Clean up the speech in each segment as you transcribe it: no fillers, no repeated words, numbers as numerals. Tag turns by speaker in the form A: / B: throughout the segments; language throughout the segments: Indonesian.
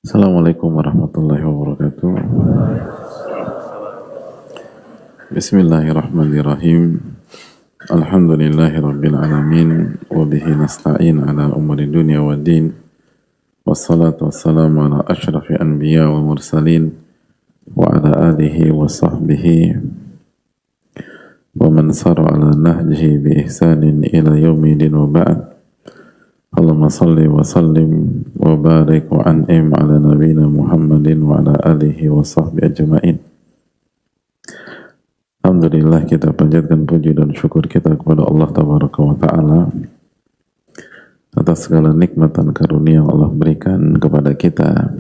A: Assalamualaikum warahmatullahi wabarakatuh. Bismillahirrahmanirrahim. Alhamdulillahi rabbil alamin. Wabihi nasta'in ala umuri dunia wa din. Wassalatu wassalamu ala ashrafi anbiya wal mursalin. Wa ala alihi wa sahbihi. Wa man sara ala nahjihi bi ihsanin ila yaumi din wa ba'd. Allahumma salli wa sallim wa barik wa an'im ala nabina Muhammadin wa ala alihi wa sahbihi ajma'in. Alhamdulillah, kita panjatkan puji dan syukur kita kepada Allah Tabaraka wa Ta'ala atas segala nikmat dan karunia yang Allah berikan kepada kita,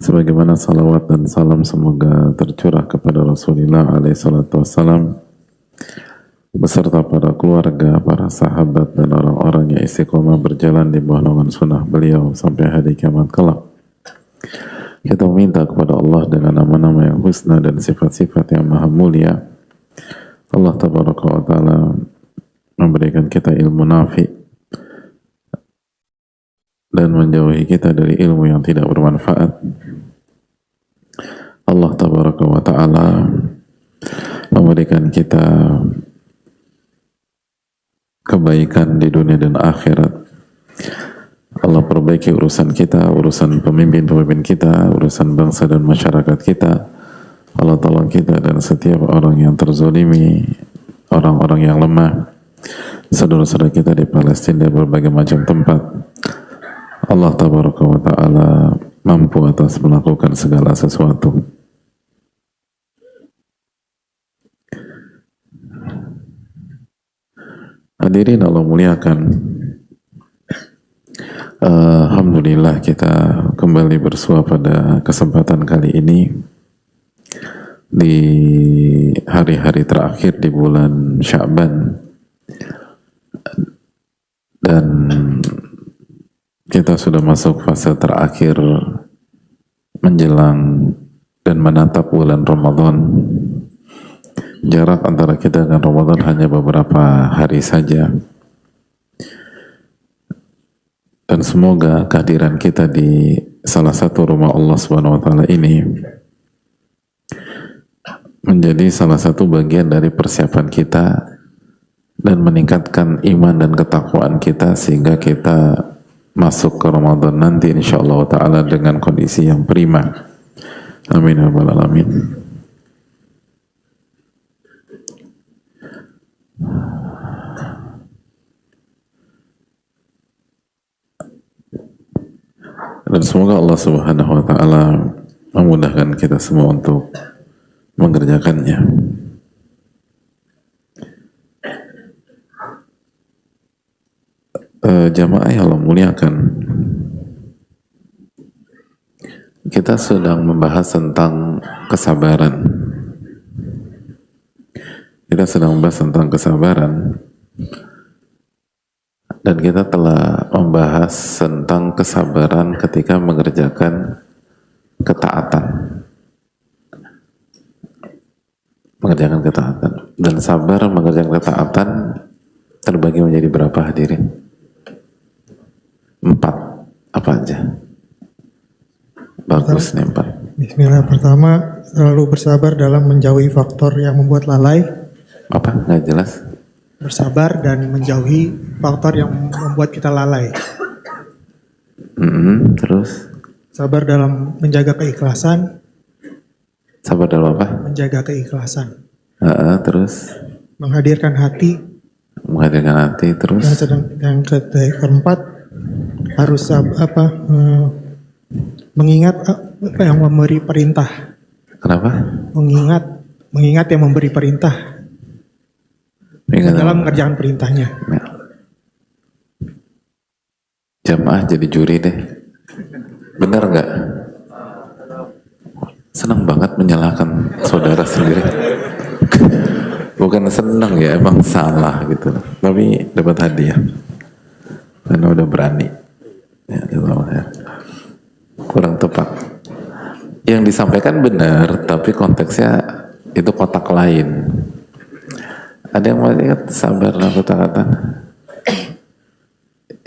A: sebagaimana salawat dan salam semoga tercurah kepada Rasulullah alaihi salatu wassalam beserta para keluarga, para sahabat, dan orang-orang yang istiqomah berjalan di bawah naungan sunnah beliau sampai hari kiamat kelak. Kita meminta kepada Allah dengan nama-nama yang husna dan sifat-sifat yang maha mulia, Allah Tabaraka wa Ta'ala memberikan kita ilmu nafi dan menjauhi kita dari ilmu yang tidak bermanfaat. Allah Tabaraka wa Ta'ala memberikan kita kebaikan di dunia dan akhirat. Allah perbaiki urusan kita, urusan pemimpin-pemimpin kita, urusan bangsa dan masyarakat kita. Allah tolong kita dan setiap orang yang terzolimi, orang-orang yang lemah, saudara-saudara kita di Palestina dan berbagai macam tempat. Allah Tabaraka wa Ta'ala mampu atas melakukan segala sesuatu. Hadirin Allah muliakan, alhamdulillah kita kembali bersua pada kesempatan kali ini di hari-hari terakhir di bulan Sya'ban, dan kita sudah masuk fase terakhir menjelang dan menatap bulan Ramadan. Jarak antara kita dengan Ramadan hanya beberapa hari saja, dan semoga kehadiran kita di salah satu rumah Allah Subhanahu wa Ta'ala ini menjadi salah satu bagian dari persiapan kita dan meningkatkan iman dan ketakwaan kita sehingga kita masuk ke Ramadan nanti insyaallah ta'ala dengan kondisi yang prima. Amin ya rabbal alamin. Dan semoga Allah Subhanahu wa Ta'ala memudahkan kita semua untuk mengerjakannya. Jamaah yang Allah muliakan, kita sedang membahas tentang kesabaran. Kita sedang membahas tentang kesabaran, dan kita telah membahas tentang kesabaran ketika mengerjakan ketaatan. Mengerjakan ketaatan. Dan sabar mengerjakan ketaatan terbagi menjadi berapa hadirin? 4. Apa aja? Bagus nih 4.
B: Bismillah. Pertama, selalu bersabar dalam menjauhi faktor yang membuat lalai.
A: Apa? Nggak jelas?
B: Bersabar dan menjauhi faktor yang membuat kita lalai.
A: Terus?
B: Sabar dalam menjaga keikhlasan.
A: Sabar dalam apa?
B: Menjaga keikhlasan.
A: Terus?
B: Menghadirkan hati.
A: Menghadirkan hati. Terus?
B: Yang keempat, harus mengingat apa yang memberi perintah.
A: Kenapa?
B: Mengingat yang memberi perintah. Dalam mengerjakan perintahnya.
A: Jamaah jadi juri deh. Benar nggak? Senang banget menyalahkan saudara sendiri. Bukan senang ya, emang salah gitu. Tapi dapat hadiah. Karena udah berani. Ya, kurang tepat. Yang disampaikan benar, tapi konteksnya itu kotak lain. Ada yang mau ingat sabar dalam kata-kata?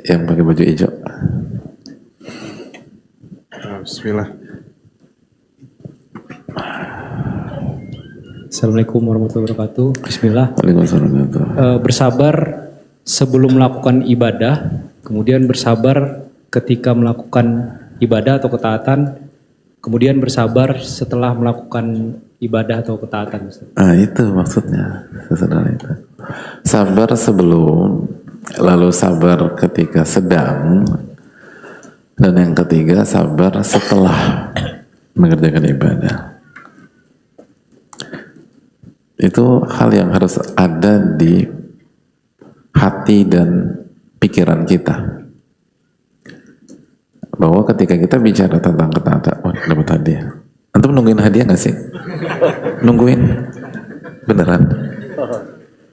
A: Yang pakai baju hijau.
C: Bismillah.
D: Assalamualaikum warahmatullahi wabarakatuh. Bismillah.
A: Waalaikumsalam warahmatullahi wabarakatuh.
D: Bersabar sebelum melakukan ibadah, kemudian bersabar ketika melakukan ibadah atau ketaatan, kemudian bersabar setelah melakukan ibadah atau ketaatan.
A: Itu maksudnya, saudara itu. Sabar sebelum, lalu sabar ketika sedang, dan yang ketiga sabar setelah mengerjakan ibadah. Itu hal yang harus ada di hati dan pikiran kita. Bahwa ketika kita bicara tentang ketaatan, dapat hadiah. Antum nungguin hadiah gak sih? Nungguin? Beneran?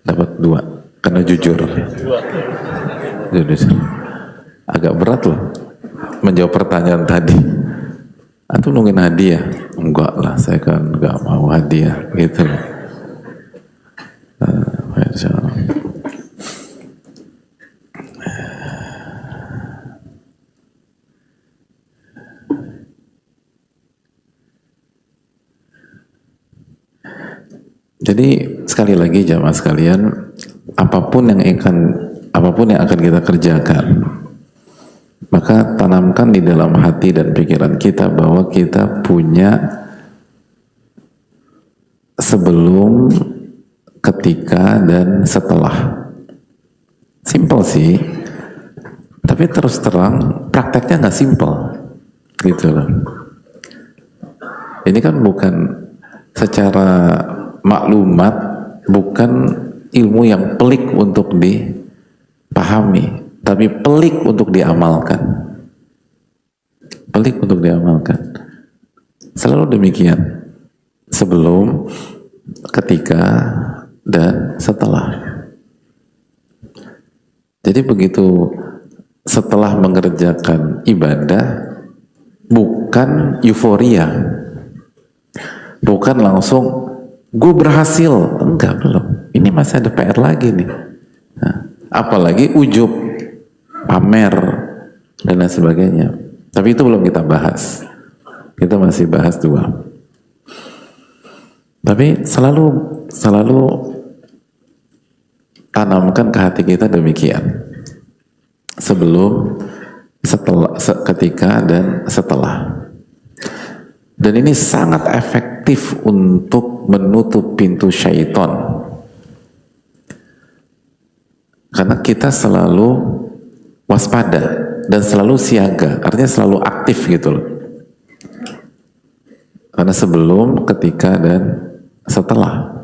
A: Dapat 2, karena jujur. Jujur. Agak berat loh menjawab pertanyaan tadi. Antum nungguin hadiah? Enggak lah, saya kan gak mau hadiah gitu. Insyaallah. Jadi sekali lagi jamaah sekalian, apapun yang akan kita kerjakan, maka tanamkan di dalam hati dan pikiran kita bahwa kita punya sebelum, ketika, dan setelah. Simple sih, tapi terus terang prakteknya nggak simple, gitu loh. Ini kan bukan secara maklumat, bukan ilmu yang pelik untuk dipahami, tapi pelik untuk diamalkan. Pelik untuk diamalkan. Selalu demikian. Sebelum, ketika, dan setelah. Jadi begitu setelah mengerjakan ibadah, bukan euforia, bukan langsung gue berhasil, enggak, belum. Ini masih ada PR lagi nih. Nah, apalagi ujub, pamer, dan lain sebagainya. Tapi itu belum kita bahas. Kita masih bahas 2. Tapi selalu tanamkan ke hati kita demikian. Sebelum, setelah, ketika, dan setelah. Dan ini sangat efektif untuk menutup pintu syaitan. Karena kita selalu waspada dan selalu siaga, artinya selalu aktif gitu loh. Karena sebelum, ketika, dan setelah.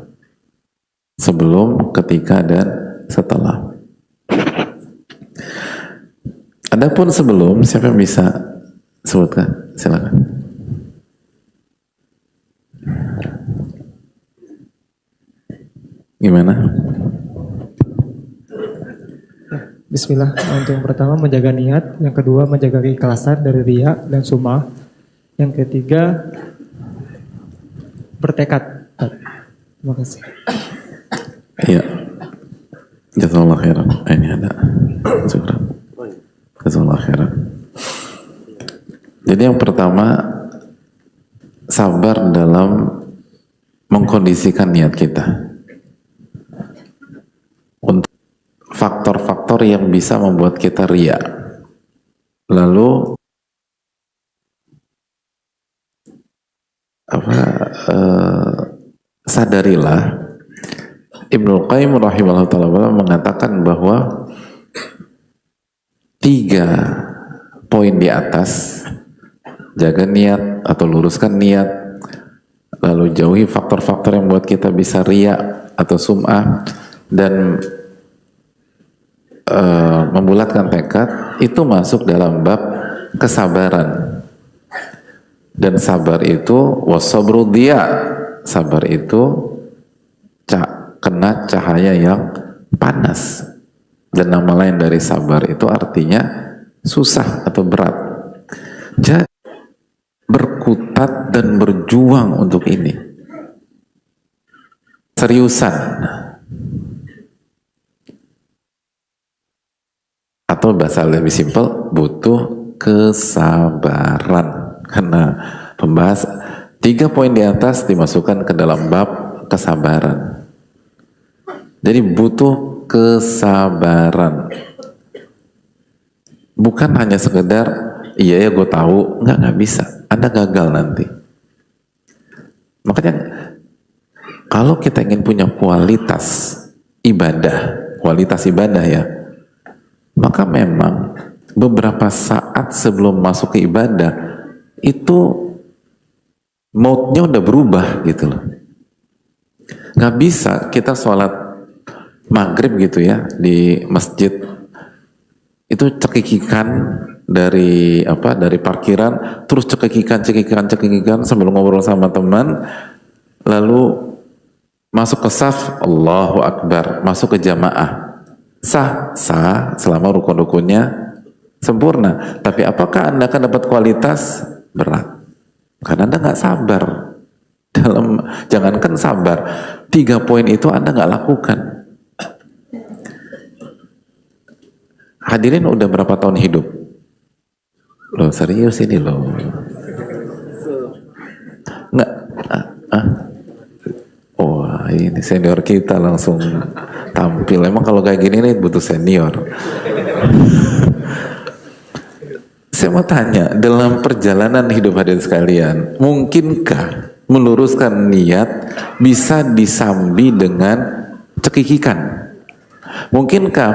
A: Sebelum, ketika, dan setelah. Adapun sebelum, siapa yang bisa sebutkan? Silakan. Gimana?
B: Bismillah. Untuk yang pertama menjaga niat, yang kedua menjaga keikhlasan dari riya dan sum'ah, yang ketiga bertekad. Terima kasih.
A: Iya. Jazakallah khairan. Ini ada. Syukran. Jazakallah khairan. Jadi yang pertama, sabar dalam mengkondisikan niat kita. Untuk faktor-faktor yang bisa membuat kita riya. Lalu sadarilah, Ibnu Qayyim rahimahullah ta'ala mengatakan bahwa 3 poin di atas, jaga niat atau luruskan niat, lalu jauhi faktor-faktor yang membuat kita bisa riya atau sum'ah, dan membulatkan tekad, itu masuk dalam bab kesabaran. Dan sabar itu wasabru diya, sabar itu kena cahaya yang panas. Dan nama lain dari sabar itu artinya susah atau berat. Jadi berkutat dan berjuang untuk ini, seriusan. Atau bahasa lebih simpel, butuh kesabaran. karena pembahas 3 poin di atas dimasukkan ke dalam bab kesabaran. Jadi butuh kesabaran, bukan hanya sekedar iya ya gue tahu, nggak bisa, Anda gagal nanti. Makanya kalau kita ingin punya kualitas ibadah ya, maka memang beberapa saat sebelum masuk ke ibadah itu mode-nya udah berubah gitu loh. Nggak bisa kita sholat maghrib gitu ya di masjid itu cekikikan dari parkiran, terus cekikikan sambil ngobrol sama teman, lalu masuk ke saf, Allahu Akbar, masuk ke jamaah, sah selama rukun-rukunnya sempurna. Tapi apakah Anda akan dapat kualitas? Berat, karena Anda nggak sabar. Jangankan sabar, 3 poin itu Anda nggak lakukan. Hadirin udah berapa tahun hidup? Loh serius ini loh. Nggak, wah ini senior kita langsung tampil. Emang kalau kayak gini nih butuh senior. Saya mau tanya, dalam perjalanan hidup hadirin sekalian, mungkinkah meluruskan niat bisa disambi dengan cekikikan? Mungkinkah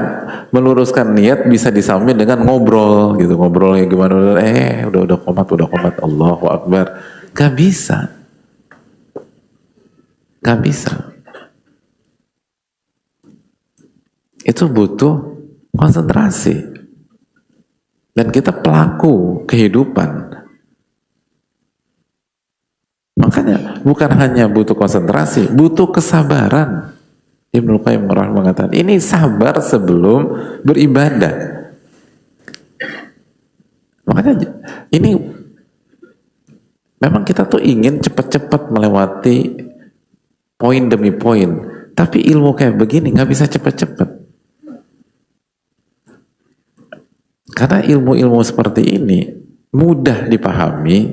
A: meluruskan niat bisa disambi dengan ngobrol gitu, ngobrolnya gimana? Udah komat, Allahu Akbar. Gak bisa. Itu butuh konsentrasi. Dan kita pelaku kehidupan. Makanya bukan hanya butuh konsentrasi, butuh kesabaran. Ibnu Qayyim mengatakan, ini sabar sebelum beribadah. Makanya ini memang kita tuh ingin cepat-cepat melewati poin demi poin, tapi ilmu kayak begini nggak bisa cepat-cepat. Karena ilmu-ilmu seperti ini mudah dipahami,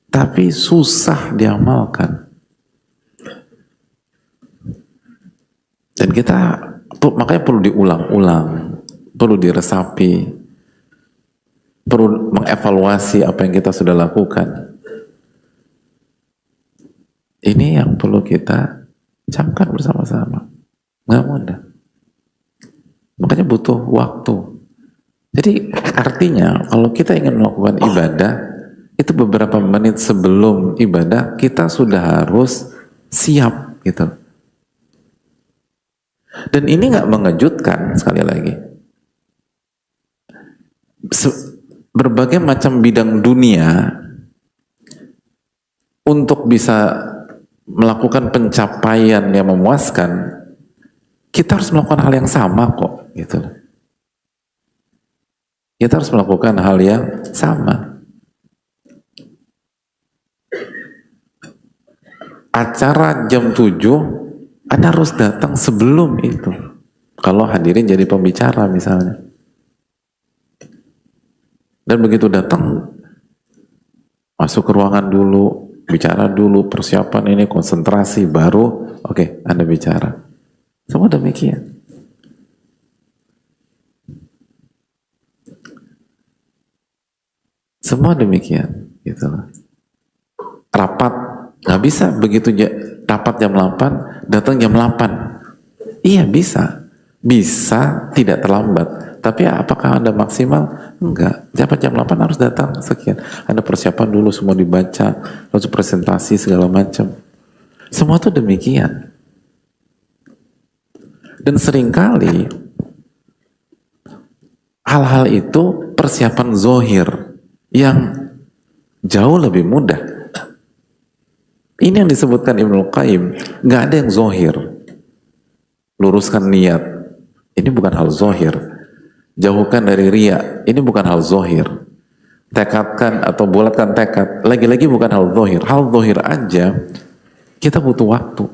A: tapi susah diamalkan. Dan kita makanya perlu diulang-ulang, perlu diresapi, perlu mengevaluasi apa yang kita sudah lakukan. Ini yang perlu kita camkan bersama-sama. Nggak mudah. Makanya butuh waktu. Jadi artinya kalau kita ingin melakukan ibadah, itu beberapa menit sebelum ibadah kita sudah harus siap gitu. Dan ini nggak mengejutkan, sekali lagi. Berbagai macam bidang dunia untuk bisa melakukan pencapaian yang memuaskan, kita harus melakukan hal yang sama kok gitu. Kita harus melakukan hal yang sama. Acara jam 7, Anda harus datang sebelum itu. Kalau hadirin jadi pembicara misalnya. Dan begitu datang, masuk ke ruangan dulu, bicara dulu, persiapan ini, konsentrasi, baru, oke, Anda bicara. Semua demikian. Semua demikian, gitu loh. Rapat, nggak bisa begitu rapat jam 8, datang jam 8. Iya bisa tidak terlambat. Tapi apakah Anda maksimal? Enggak. Jam 8 harus datang sekian. Anda persiapan dulu, semua dibaca, lalu presentasi segala macam. Semua itu demikian. Dan seringkali hal-hal itu persiapan zohir yang jauh lebih mudah. Ini yang disebutkan Ibnu Qayyim, nggak ada yang zohir. Luruskan niat, ini bukan hal zohir. Jauhkan dari riya, ini bukan hal zohir. Tekadkan atau bulatkan tekad, lagi-lagi bukan hal zohir. Hal zohir aja, kita butuh waktu.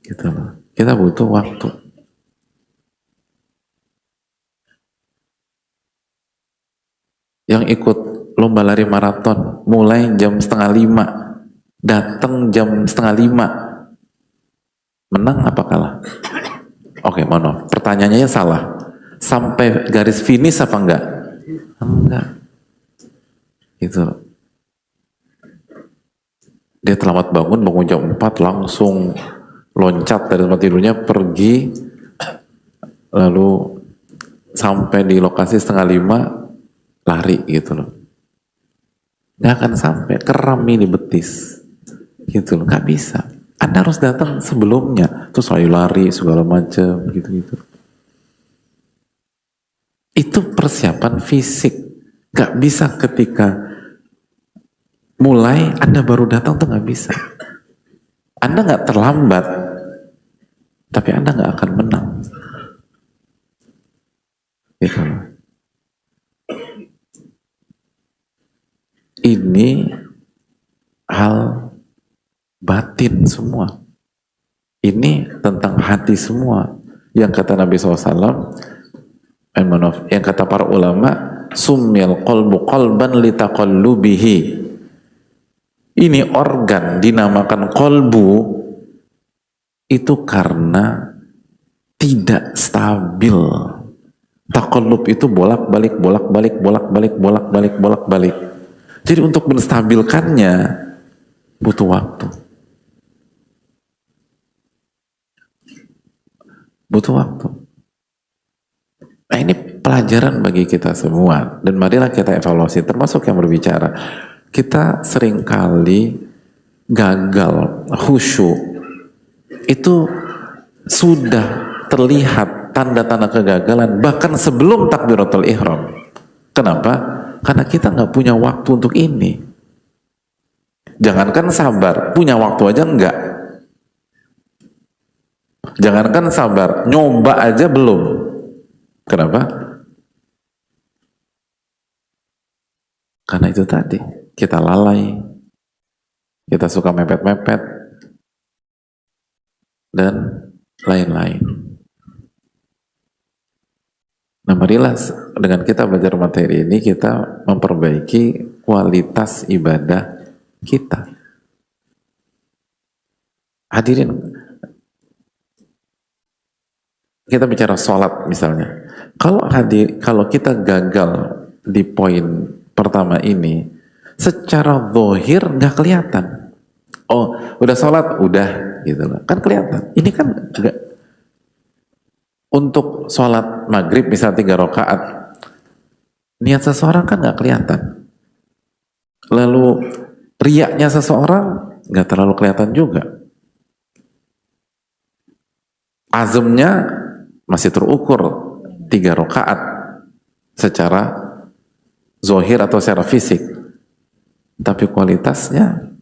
A: Gitu loh. Kita butuh waktu. Yang ikut lomba lari maraton mulai jam 4:30, datang jam 4:30, menang apa kalah? Oke, mohon maaf, pertanyaannya salah. Sampai garis finish apa enggak? Enggak. Gitu. Dia terlambat bangun jam 4, langsung loncat dari tempat tidurnya, pergi, lalu sampai di lokasi 4:30, lari gitu loh. Nggak akan sampai, keram ini betis. Gitu loh, nggak bisa. Anda harus datang sebelumnya, terus lari segala macam gitu-gitu. Itu persiapan fisik. Nggak bisa ketika mulai Anda baru datang tuh nggak bisa. Anda nggak terlambat, tapi Anda nggak akan menang. Gitu loh. Ini hal batin semua. Ini tentang hati semua. Yang kata Nabi SAW, yang kata para ulama, summil qalbu qalban litaqallubihi. Ini organ dinamakan qalbu itu karena tidak stabil. Taqallub itu bolak-balik, bolak-balik, bolak-balik, bolak-balik, bolak-balik. Jadi untuk menstabilkannya butuh waktu. Butuh waktu. Nah, ini pelajaran bagi kita semua, dan marilah kita evaluasi, termasuk yang berbicara. Kita seringkali gagal khusyuk. Itu sudah terlihat tanda-tanda kegagalan bahkan sebelum takbiratul ihram. Kenapa? Karena kita nggak punya waktu untuk ini. Jangankan sabar, punya waktu aja enggak. Jangankan sabar, nyoba aja belum. Kenapa? Karena itu tadi, kita lalai, kita suka mepet-mepet, dan lain-lain. Nah, marilah dengan kita belajar materi ini, kita memperbaiki kualitas ibadah kita. Hadirin, kita bicara sholat misalnya. Kalau kita gagal di poin pertama ini, secara zahir nggak kelihatan. Oh, udah sholat, udah gitu loh. Kan kelihatan. Ini kan enggak. Untuk sholat maghrib misal 3 rakaat, niat seseorang kan nggak kelihatan. Lalu riyaknya seseorang nggak terlalu kelihatan juga. Azamnya masih terukur 3 rakaat secara zahir atau secara fisik, tapi kualitasnya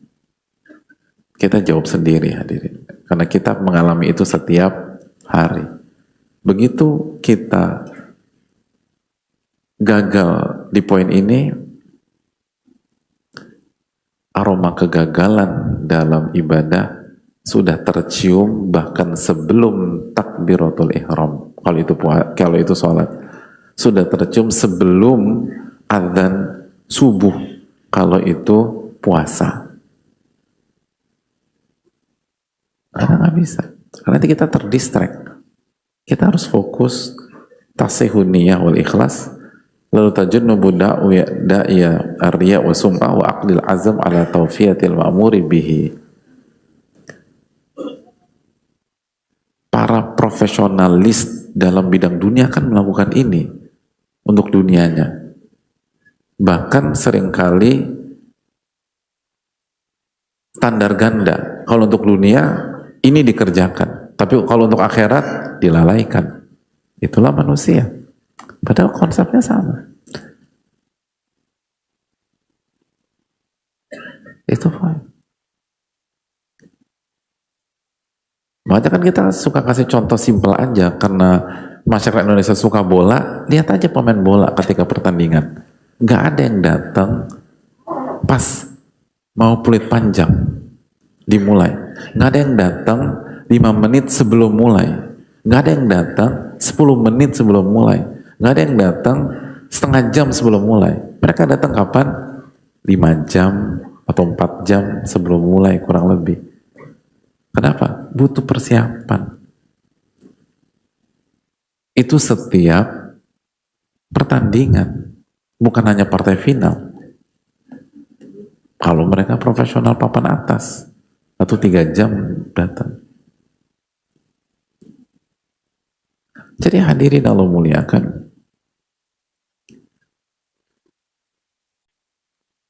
A: kita jawab sendiri, hadirin, karena kita mengalami itu setiap hari. Begitu kita gagal di poin ini, aroma kegagalan dalam ibadah sudah tercium bahkan sebelum takbiratul ihram. Kalau itu sholat, sudah tercium sebelum adzan subuh. Kalau itu puasa, karena nggak bisa. Karena nanti kita terdistract. Kita harus fokus tasihun niyah wal ikhlas, lalu tajunnubu da'iya ar-riya wa sum'ah wa aqlil azam ala tawfiyatil ma'muri bihi. Para profesionalis dalam bidang dunia kan melakukan ini untuk dunianya. Bahkan seringkali standar ganda. Kalau untuk dunia ini dikerjakan, tapi kalau untuk akhirat dilalaikan. Itulah manusia. Padahal konsepnya sama. Itu fine. Makanya kan kita suka kasih contoh simpel aja, karena masyarakat Indonesia suka bola. Lihat aja pemain bola ketika pertandingan, nggak ada yang datang pas mau peluit panjang dimulai, nggak ada yang datang 5 menit sebelum mulai, nggak ada yang datang 10 menit sebelum mulai, nggak ada yang datang setengah jam sebelum mulai. Mereka datang kapan? 5 jam atau 4 jam sebelum mulai kurang lebih. Kenapa? Butuh persiapan. Itu setiap pertandingan, bukan hanya partai final. Kalau mereka profesional papan atas, 1-3 jam datang. Jadi hadirin Allah muliakan,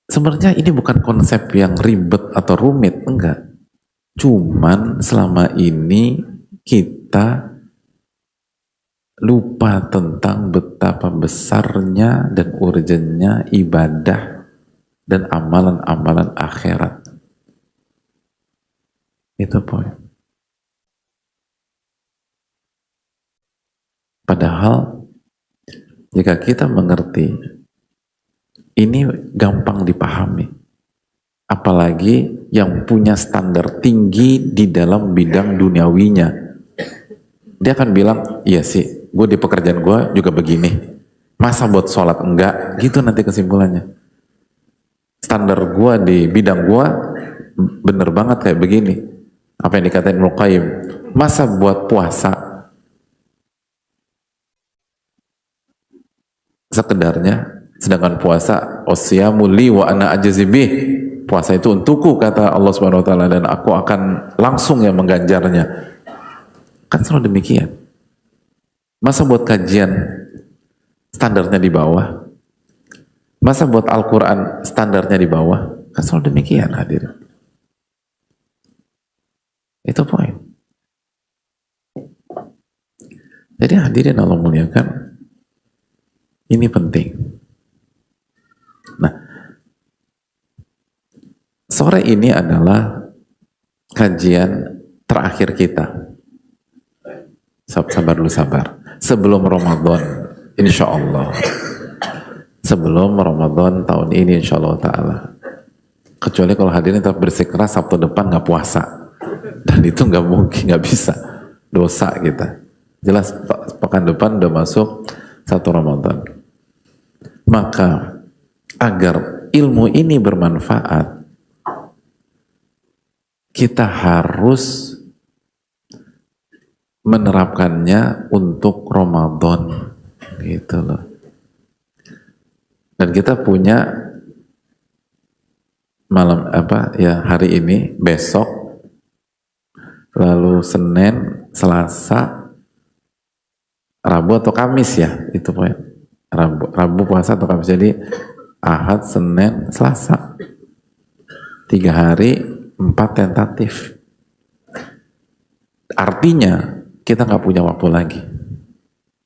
A: sebenarnya ini bukan konsep yang ribet atau rumit, enggak. Cuman selama ini kita lupa tentang betapa besarnya dan urgennya ibadah dan amalan-amalan akhirat. Itu poin. Padahal jika kita mengerti, ini gampang dipahami. Apalagi yang punya standar tinggi di dalam bidang duniawinya. Dia akan bilang, iya sih, gue di pekerjaan gue juga begini. Masa buat sholat enggak? Gitu nanti kesimpulannya. Standar gue di bidang gue bener banget kayak begini. Apa yang dikatain Ibnu Qayyim. Masa buat puasa sekedarnya, sedangkan puasa osyamu li wa ana ajzibih, puasa itu untukku kata Allah Subhanahu wa taala dan aku akan langsung yang mengganjarnya. Kan selalu demikian. Masa buat kajian standarnya di bawah, masa buat Al-Quran standarnya di bawah, kan selalu demikian hadir. Itu poin. Jadi hadirin Allah muliakan, ini penting. Nah, sore ini adalah kajian terakhir kita. Sabar dulu, sabar. Sebelum Ramadan, insya Allah. Sebelum Ramadan tahun ini, insya Allah Ta'ala. Kecuali kalau hadirin tetap bersikeras Sabtu depan nggak puasa. Dan itu nggak mungkin, nggak bisa. Dosa kita. Jelas pekan depan udah masuk 1 Ramadan. Maka agar ilmu ini bermanfaat, kita harus menerapkannya untuk Ramadan, gitu loh. Dan kita punya malam hari ini, besok, lalu Senin, Selasa, Rabu atau Kamis ya, itu poin. Rabu puasa atau Kamis, jadi Ahad, Senin, Selasa, 3 hari, 4 tentatif. Artinya kita nggak punya waktu lagi.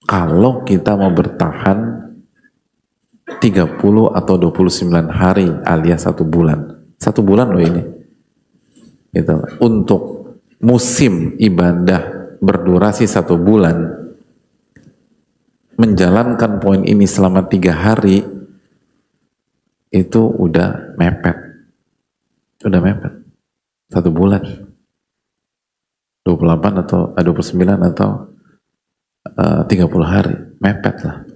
A: Kalau kita mau bertahan 30 atau 29 hari alias 1 bulan. 1 bulan loh ini. Gitu. Untuk musim ibadah berdurasi 1 bulan, menjalankan poin ini selama 3 hari itu udah mepet. 1 bulan. 28 atau 29 atau 30 hari. Mepet lah.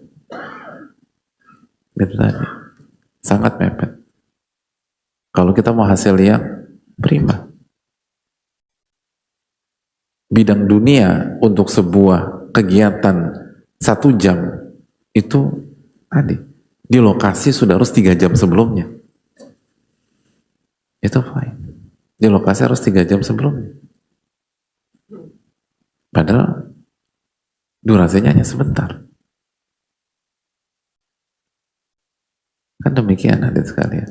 A: Gitu tadi. Sangat mepet. Kalau kita mau hasil yang prima. Bidang dunia untuk sebuah kegiatan 1 jam itu tadi di lokasi sudah harus 3 jam sebelumnya. Itu fine. Di lokasi harus 3 jam sebelumnya. Padahal durasinya hanya sebentar. Kan demikian hadirin sekalian.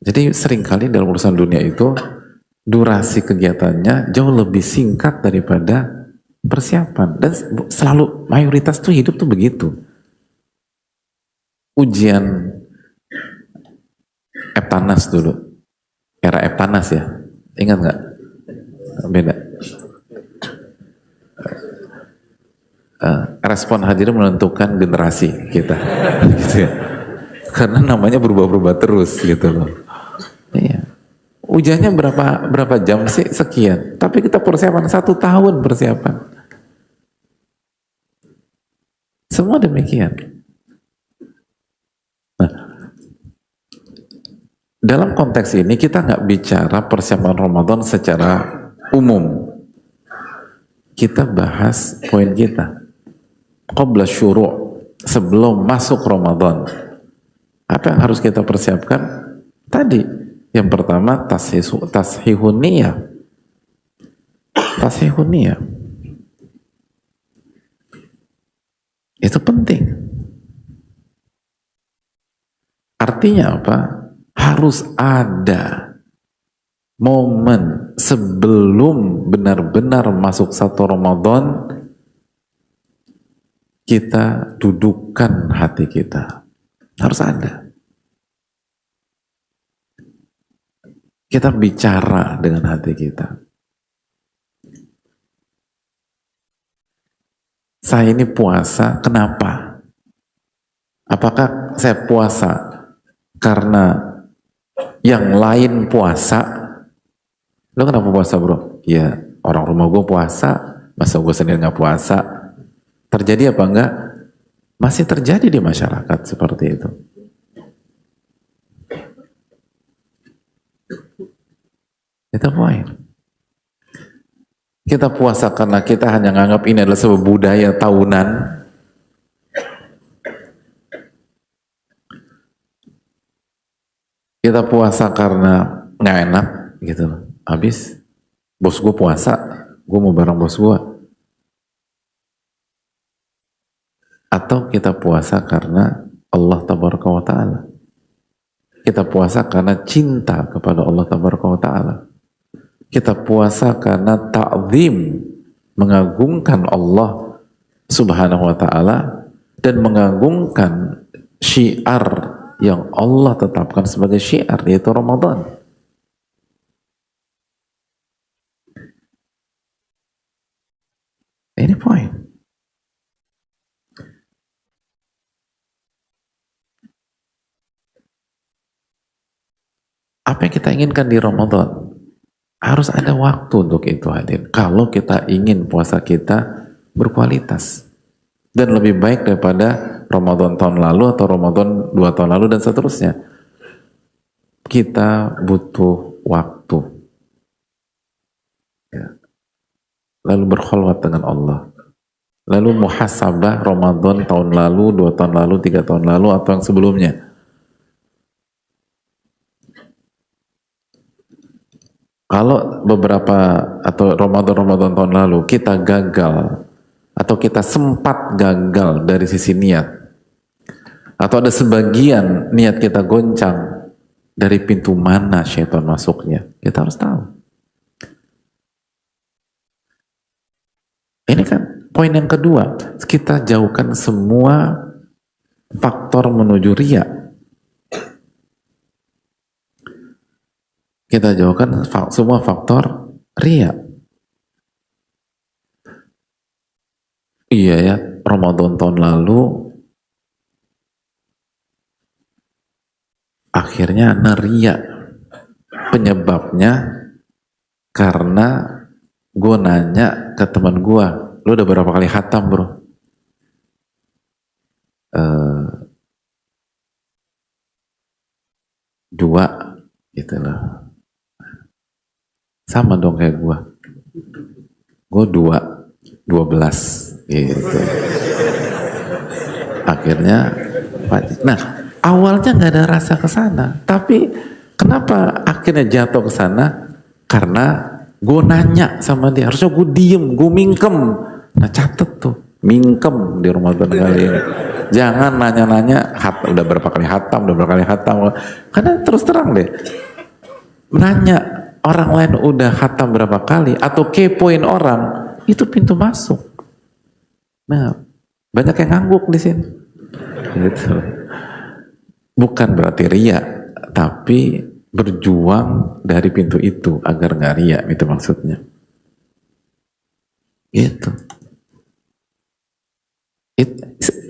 A: Jadi seringkali dalam urusan dunia itu durasi kegiatannya jauh lebih singkat daripada persiapan. Dan selalu mayoritas tuh hidup tuh begitu. Ujian Eptanas dulu. Era Eptanas ya. Ingat nggak? Beda. Respon hadirin menentukan generasi kita. Gitu ya. Karena namanya berubah-ubah terus gitu loh. Iya. Ujiannya berapa jam sih? Sekian. Tapi kita persiapan 1 tahun persiapan. Semua demikian. Nah, dalam konteks ini kita nggak bicara persiapan Ramadan secara umum. Kita bahas poin kita. Qabla syuru', sebelum masuk Ramadan. Apa yang harus kita persiapkan? Tadi, yang pertama tashihun niyah. Tashihun niyah. Itu penting. Artinya apa? Harus ada momen sebelum benar-benar masuk satu Ramadan, kita dudukkan hati kita. Harus ada. Kita bicara dengan hati kita. Saya ini puasa, kenapa? Apakah saya puasa karena yang lain puasa? Lo kenapa puasa bro? Ya orang rumah gue puasa, masa gue sendiri nggak puasa? Terjadi apa enggak? Masih terjadi di masyarakat seperti itu. Itu poin. Kita puasa karena kita hanya menganggap ini adalah sebuah budaya tahunan. Kita puasa karena nggak enak gitu loh. Habis bos gue puasa, gue mau bareng bos gue. Atau kita puasa karena Allah Tabaraka wa Ta'ala. Kita puasa karena cinta kepada Allah Tabaraka wa Ta'ala. Kita puasa karena ta'zim, mengagungkan Allah Subhanahu wa Ta'ala dan mengagungkan syiar yang Allah tetapkan sebagai syiar, yaitu Ramadan. Ini poin. Apa yang kita inginkan di Ramadan? Harus ada waktu untuk itu hadir. Kalau kita ingin puasa kita berkualitas dan lebih baik daripada Ramadan tahun lalu atau Ramadan 2 tahun lalu dan seterusnya. Kita butuh waktu. Ya. Lalu berkholwat dengan Allah. Lalu muhasabah Ramadan tahun lalu, 2 tahun lalu, 3 tahun lalu atau yang sebelumnya. Kalau beberapa atau Ramadan tahun lalu kita gagal atau kita sempat gagal dari sisi niat atau ada sebagian niat kita goncang, dari pintu mana syaitan masuknya, kita harus tahu. Ini kan poin yang kedua, kita jauhkan semua faktor menuju riya. Kita jauhkan semua faktor riya. Iya ya, Ramadan tahun lalu akhirnya riya. Penyebabnya karena gue nanya ke teman gue, lu udah berapa kali khatam bro? Dua, gitu loh. Sama dong kayak gue 12 gitu. Akhirnya, nah awalnya nggak ada rasa ke sana, tapi kenapa akhirnya jatuh ke sana? Karena gue nanya sama dia, harusnya gue diem, gue mingkem. Nah catet tuh, mingkem di Ramadan kali ini. Jangan nanya-nanya, udah berapa kali hatam, karena terus terang deh, nanya orang lain udah khatam berapa kali atau kepoin orang, itu pintu masuk. Nah, banyak yang ngangguk di sini. Gitu. Bukan berarti riya, tapi berjuang dari pintu itu agar nggak riya, itu maksudnya. Gitu.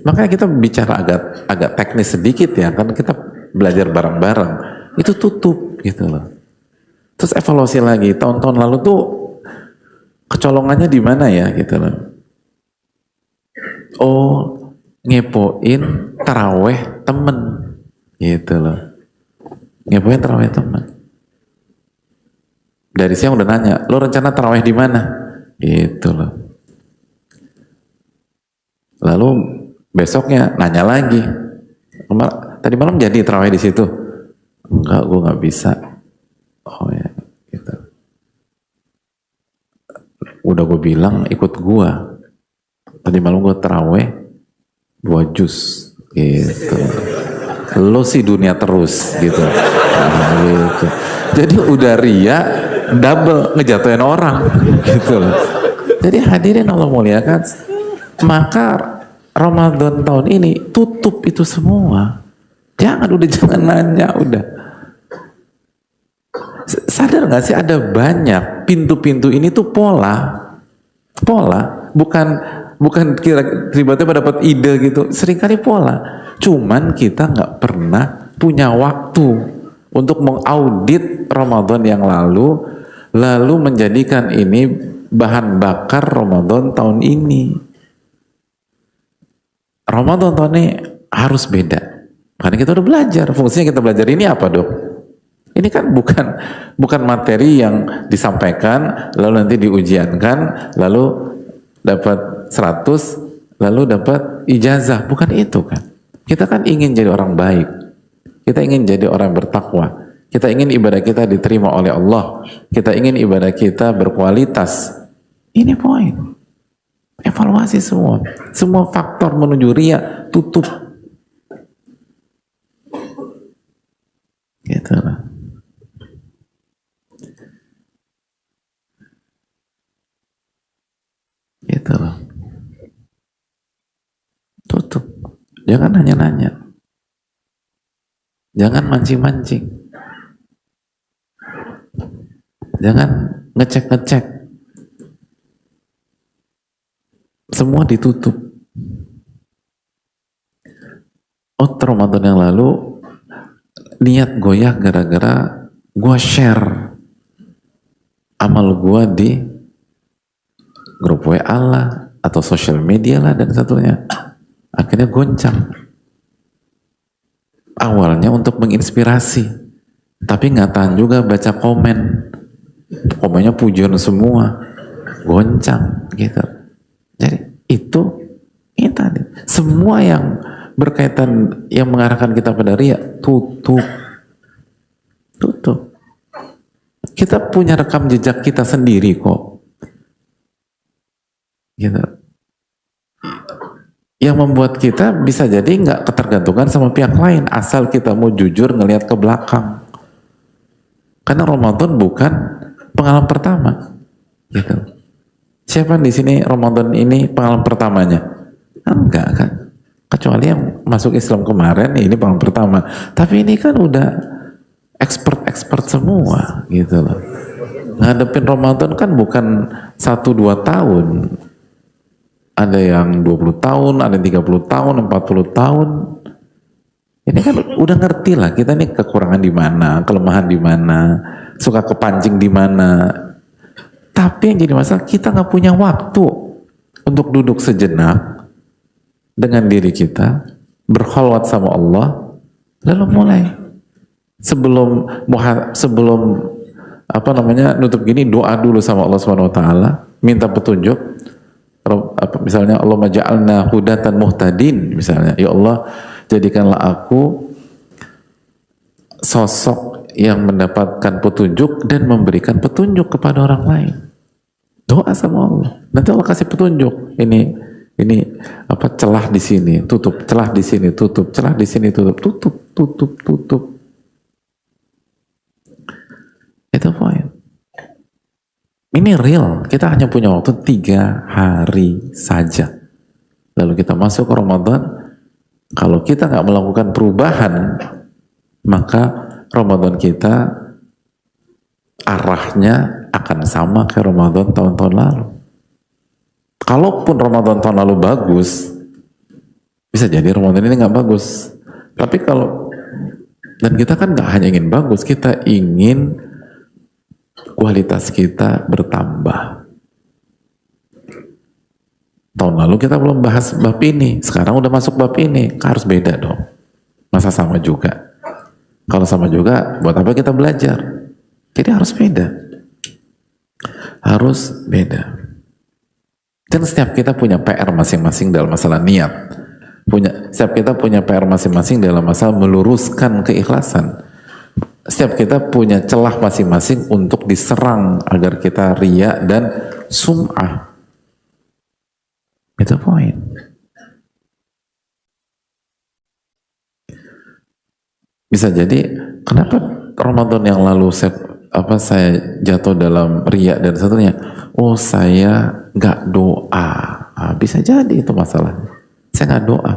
A: Makanya kita bicara agak teknis sedikit ya, kan kita belajar bareng-bareng. Itu tutup gitu loh. Terus evaluasi lagi, tahun-tahun lalu tuh kecolongannya di mana ya gitu loh. Oh, ngepoin taraweh temen, gitu loh. Ngepoin taraweh temen. Dari siang udah nanya, lo rencana taraweh di mana? Gitu loh. Lalu besoknya nanya lagi, tadi malam jadi taraweh di situ? Enggak, gue nggak bisa. Oh ya, gitu. Udah gue bilang ikut gue. Tadi malam gue taraweh 2 juz, gitu. Lo sih dunia terus, gitu. Nah, gitu. Jadi udah ria, double ngejatuhin orang, gitu loh. Jadi hadirin Allah muliakan, maka Ramadan tahun ini tutup itu semua. Jangan nanya, udah. Sadar gak sih ada banyak pintu-pintu ini tuh pola, bukan kira tiba-tiba dapat ide gitu. Seringkali pola. Cuman kita nggak pernah punya waktu untuk mengaudit Ramadan yang lalu menjadikan ini bahan bakar Ramadan tahun ini. Ramadan tahun ini harus beda. Karena kita udah belajar. Fungsinya kita belajar ini apa, Dok? Ini kan bukan materi yang disampaikan lalu nanti diujiankan lalu dapat 100 lalu dapat ijazah. Bukan itu kan. Kita kan ingin jadi orang baik. Kita ingin jadi orang bertakwa. Kita ingin ibadah kita diterima oleh Allah. Kita ingin ibadah kita berkualitas. Ini poin. Evaluasi semua. Semua faktor menuju ria tutup. Gitu lah. Gitu loh. Tutup. Jangan nanya-nanya. Jangan mancing-mancing. Jangan ngecek-ngecek. Semua ditutup. Oh, Ramadan yang lalu niat goyah gara-gara gua share amal gua di grup WA lah atau sosial media lah dan satunya. Akhirnya goncang. Awalnya untuk menginspirasi, tapi nggak tahan juga baca komen. Komennya pujian semua, goncang gitu. Jadi itu tadi semua yang berkaitan yang mengarahkan kita pada ria tutup. Kita punya rekam jejak kita sendiri kok, gitu. Yang membuat kita bisa jadi nggak ketergantungan sama pihak lain asal kita mau jujur ngelihat ke belakang. Karena Ramadan bukan pengalaman pertama, gitu. Siapa di sini Ramadan ini pengalaman pertamanya? Enggak kan? Kecuali yang masuk Islam kemarin, ini pengalaman pertama. Tapi ini kan udah expert semua, gitu loh. Ngadepin Ramadan kan bukan 1-2 tahun. Ada yang 20 tahun, ada yang 30 tahun, 40 tahun. Ini kan udah ngerti lah kita nih kekurangan di mana, kelemahan di mana, suka kepancing di mana. Tapi yang jadi masalah kita nggak punya waktu untuk duduk sejenak dengan diri kita, berkhalwat sama Allah, lalu mulai sebelum nutup gini doa dulu sama Allah Subhanahu Wa Taala, minta petunjuk. Misalnya Allah maja'alna hudatan muhtadin, misalnya ya Allah jadikanlah aku sosok yang mendapatkan petunjuk dan memberikan petunjuk kepada orang lain. Doa sama Allah, nanti Allah kasih petunjuk. Ini celah di sini tutup, celah di sini tutup, celah di sini tutup. Itu poin. Ini real, kita hanya punya waktu 3 hari saja. Lalu kita masuk ke Ramadan, kalau kita nggak melakukan perubahan, maka Ramadan kita arahnya akan sama kayak Ramadan tahun-tahun lalu. Kalaupun Ramadan tahun lalu bagus, bisa jadi Ramadan ini nggak bagus. Tapi dan kita kan nggak hanya ingin bagus, kita ingin kualitas kita bertambah. Tahun lalu kita belum bahas bab ini, sekarang udah masuk bab ini, harus beda dong. Masa sama juga? Kalau sama juga, buat apa kita belajar? Jadi harus beda. Harus beda. Dan setiap kita punya PR masing-masing dalam masalah niat. Setiap kita punya PR masing-masing dalam masalah meluruskan keikhlasan. Setiap kita punya celah masing-masing untuk diserang agar kita riya dan sum'ah. Itu poin. Bisa jadi kenapa Ramadan yang lalu saya jatuh dalam riya dan seterusnya. Oh, saya nggak doa. Bisa jadi itu masalahnya. Saya nggak doa.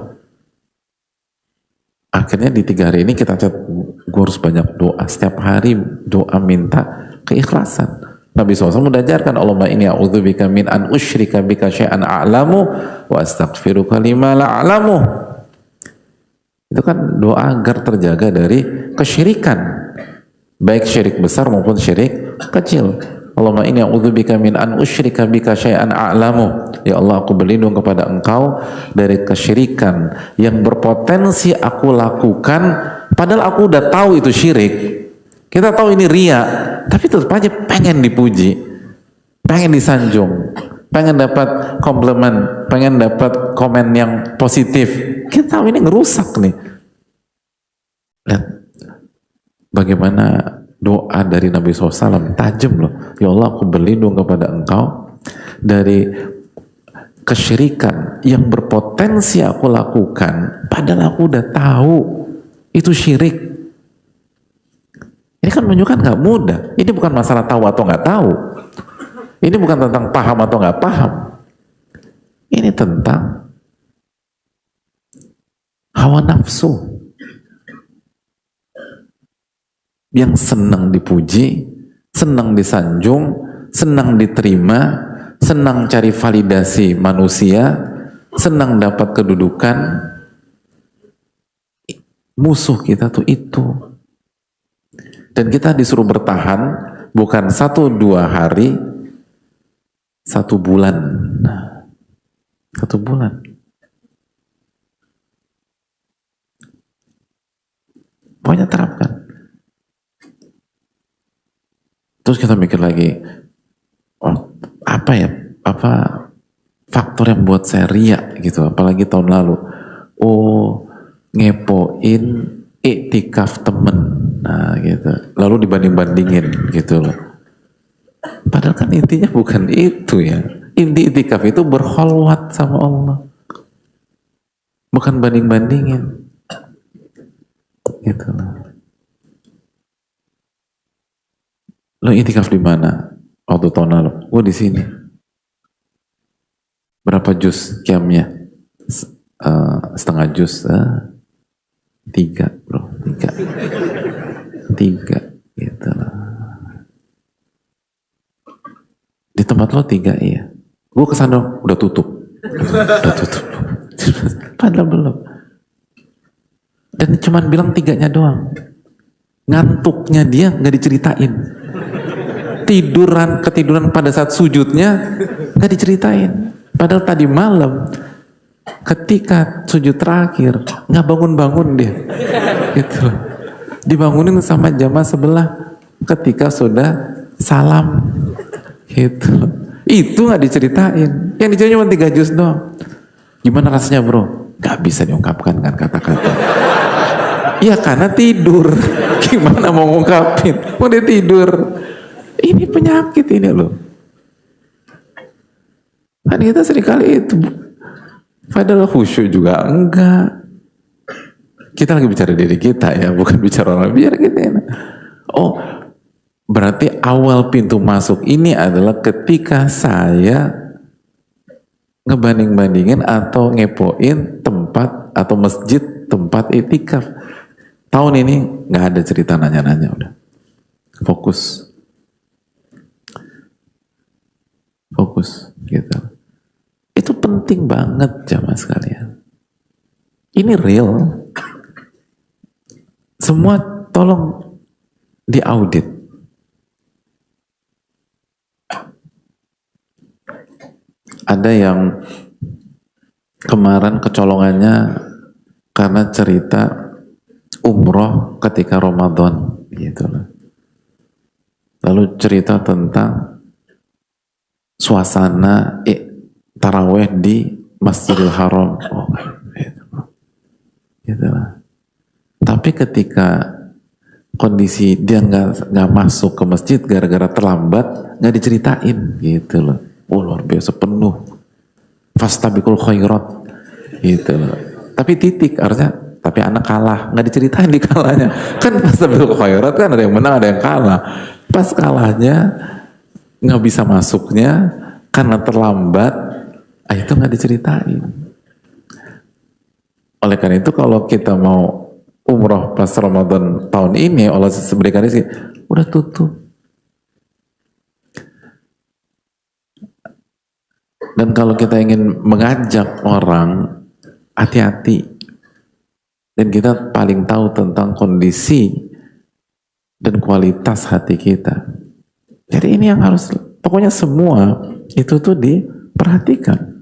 A: Akhirnya di 3 hari ini kita gue harus banyak doa. Setiap hari doa minta keikhlasan. Nabi SAW mengajarkan, Allahumma inni a'udzubika min an usyrika bika syai'an a'lamu wa astaghfiruka lima la'alamu. Itu kan doa agar terjaga dari kesyirikan. Baik syirik besar maupun syirik kecil. Allahumma inni a'udzubika min an usyrika bika syai'an a'lamu. Ya Allah, aku berlindung kepada Engkau dari kesyirikan yang berpotensi aku lakukan padahal aku udah tahu itu syirik. Kita tahu ini riya, tapi tetap aja pengen dipuji, pengen disanjung, pengen dapat komplimen, pengen dapat komen yang positif. Kita tahu ini ngerusak nih. Lihat bagaimana doa dari Nabi SAW tajam loh. Ya Allah, aku berlindung kepada Engkau dari kesyirikan yang berpotensi aku lakukan padahal aku udah tahu itu syirik. Ini kan menunjukkan nggak mudah. Ini bukan masalah tahu atau nggak tahu. Ini bukan tentang paham atau nggak paham. Ini tentang hawa nafsu yang senang dipuji, senang disanjung, senang diterima, senang cari validasi manusia, senang dapat kedudukan. Musuh kita tuh itu. Dan kita disuruh bertahan bukan 1-2 hari, 1 bulan. 1 bulan. Pokoknya terapkan. Terus kita mikir lagi, oh, apa faktor yang buat saya riya gitu, apalagi tahun lalu. Oh, ngepoin iktikaf temen, nah gitu, lalu dibanding-bandingin gitu loh. Padahal kan intinya bukan itu ya. Inti iktikaf itu berkholwat sama Allah, bukan banding-bandingin gitu loh. Lo iktikaf di mana waktu tahun lalu? Gue di sini. Berapa juz qiyamnya? Setengah juz. 3 bro, 3 gitu loh. Di tempat lo 3, iya. Gue kesana udah tutup. Udah tutup. Padahal belum. Dan cuman bilang 3-nya doang. Ngantuknya dia nggak diceritain. Ketiduran pada saat sujudnya nggak diceritain. Padahal tadi malam ketika sujud terakhir nggak bangun-bangun dia, gitu. Dibangunin sama jamaah sebelah ketika sudah salam, gitu. Itu nggak diceritain. Yang diceritain cuma 3 juz doang. Gimana rasanya bro? Nggak bisa diungkapkan kan kata-kata. Ya karena tidur. Gimana mau ngungkapin? Mau dia tidur. Ini penyakit ini loh. Kan kita seringkali itu. Padahal khusyuk juga enggak. Kita lagi bicara diri kita ya, bukan bicara orang. Biar kita enak. Oh, berarti awal pintu masuk ini adalah ketika saya ngebanding-bandingin atau ngepoin tempat atau masjid tempat iktikaf. Tahun ini nggak ada cerita nanya-nanya, udah fokus gitu. Itu penting banget jamaah sekalian. Ini real. Semua tolong diaudit. Ada yang kemarin kecolongannya karena cerita umroh ketika Ramadan gitu loh. Lalu cerita tentang suasana taraweh di Masjidil Haram. Oh, gitu lah. Tapi ketika kondisi dia nggak masuk ke masjid gara-gara terlambat, nggak diceritain gitu loh. Oh, luar biasa penuh. Fastabiqul khairat gitu loh. Tapi titik harusnya, tapi anak kalah, nggak diceritain di kalahnya. Kan fastabiqul khairat kan ada yang menang ada yang kalah. Pas kalahnya nggak bisa masuknya karena terlambat, itu nggak diceritain. Oleh karena itu kalau kita mau umroh pas Ramadan tahun ini, Allah berikan rezeki, udah tutup. Dan kalau kita ingin mengajak orang, hati-hati. Dan kita paling tahu tentang kondisi dan kualitas hati kita. Jadi ini yang harus, pokoknya semua itu tuh diperhatikan.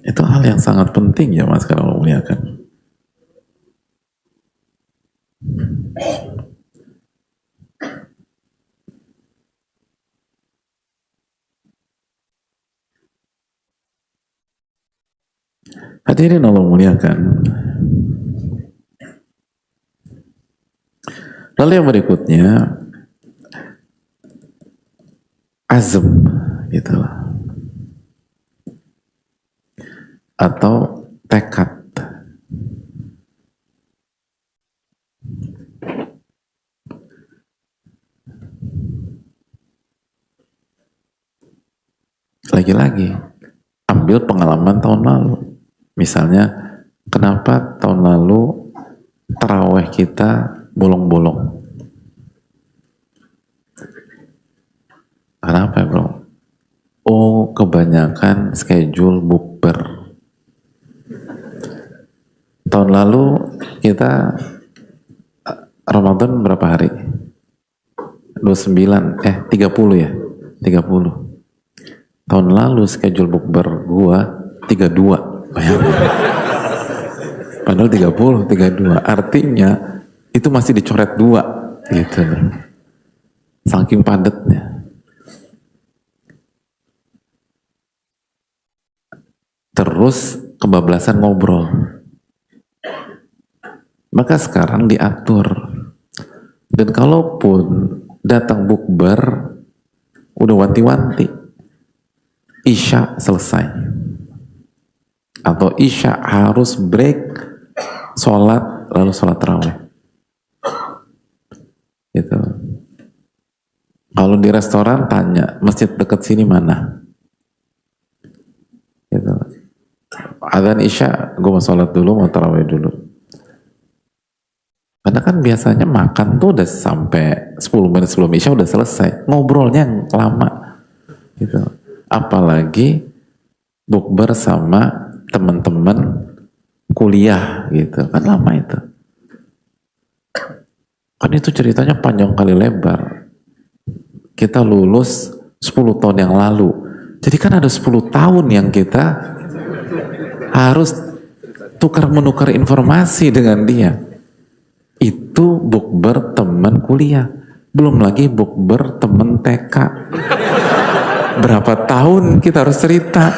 A: Itu hal yang sangat penting ya Mas kalau memuliakan. Hadirin Allah muliakan. Lalu yang berikutnya azm gitu lah. Atau tekad. Lagi-lagi ambil pengalaman tahun lalu. Misalnya, kenapa tahun lalu taraweh kita bolong-bolong? Kenapa ya bro? Oh, kebanyakan schedule bukber. Tahun lalu kita Ramadan berapa hari? 29, 30 ya? 30. Tahun lalu schedule bukber gua 32. Padahal 30, 32. Artinya itu masih dicoret 2 gitu. Saking padatnya. Terus kebablasan ngobrol. Maka sekarang diatur. Dan kalaupun datang bukber udah wanti-wanti. Isya selesai. Atau Isya harus break sholat lalu sholat tarawih gitu. Kalau di restoran tanya masjid dekat sini mana gitu. Adzan Isya gue mau sholat dulu mau tarawih dulu, karena kan biasanya makan tuh udah sampai 10 menit sebelum Isya udah selesai, ngobrolnya yang lama gitu. Apalagi bukber sama teman-teman kuliah gitu kan, lama itu kan, itu ceritanya panjang kali lebar. Kita lulus 10 tahun yang lalu, jadi kan ada 10 tahun yang kita harus tukar-menukar informasi dengan dia. Itu bukber teman kuliah, belum lagi bukber teman TK. Berapa tahun kita harus cerita.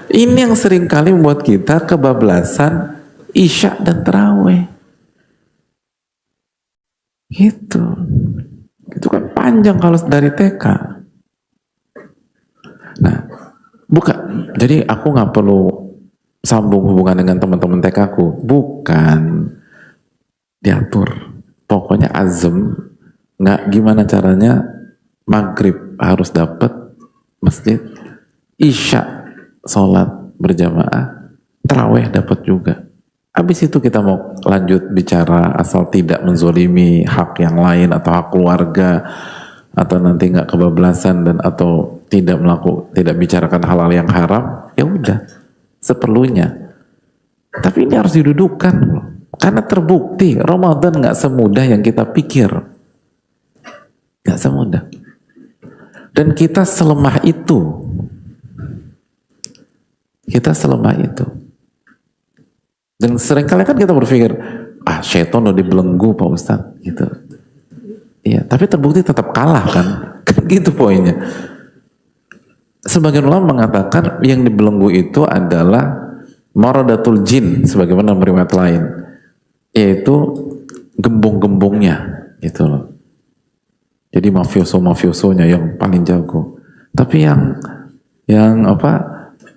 A: Ini yang sering kali membuat kita kebablasan Isya dan tarawih. Gitu. Itu kan panjang kalau dari TK. Nah, bukan. Jadi aku nggak perlu sambung hubungan dengan teman-teman TK aku. Bukan. Diatur. Pokoknya azam. Nggak gimana caranya maghrib harus dapat masjid. Isya sholat berjamaah, taraweh dapat juga. Habis itu kita mau lanjut bicara asal tidak menzolimi hak yang lain atau hak keluarga, atau nanti nggak kebablasan dan atau tidak bicarakan hal-hal yang haram, ya udah seperlunya. Tapi ini harus didudukan karena terbukti Ramadan nggak semudah yang kita pikir, nggak semudah. Dan kita selemah itu. Kita selemah itu. Dan seringkali kan kita berpikir, syaitan udah dibelenggu Pak Ustadz, gitu. Iya, tapi terbukti tetap kalah kan? Kan gitu poinnya. Sebagian ulama mengatakan yang dibelenggu itu adalah maradatul jin, sebagaimana riwayat lain, yaitu gembung-gembungnya, gitu loh. Jadi mafioso-mafiosonya yang paling jago. Tapi yang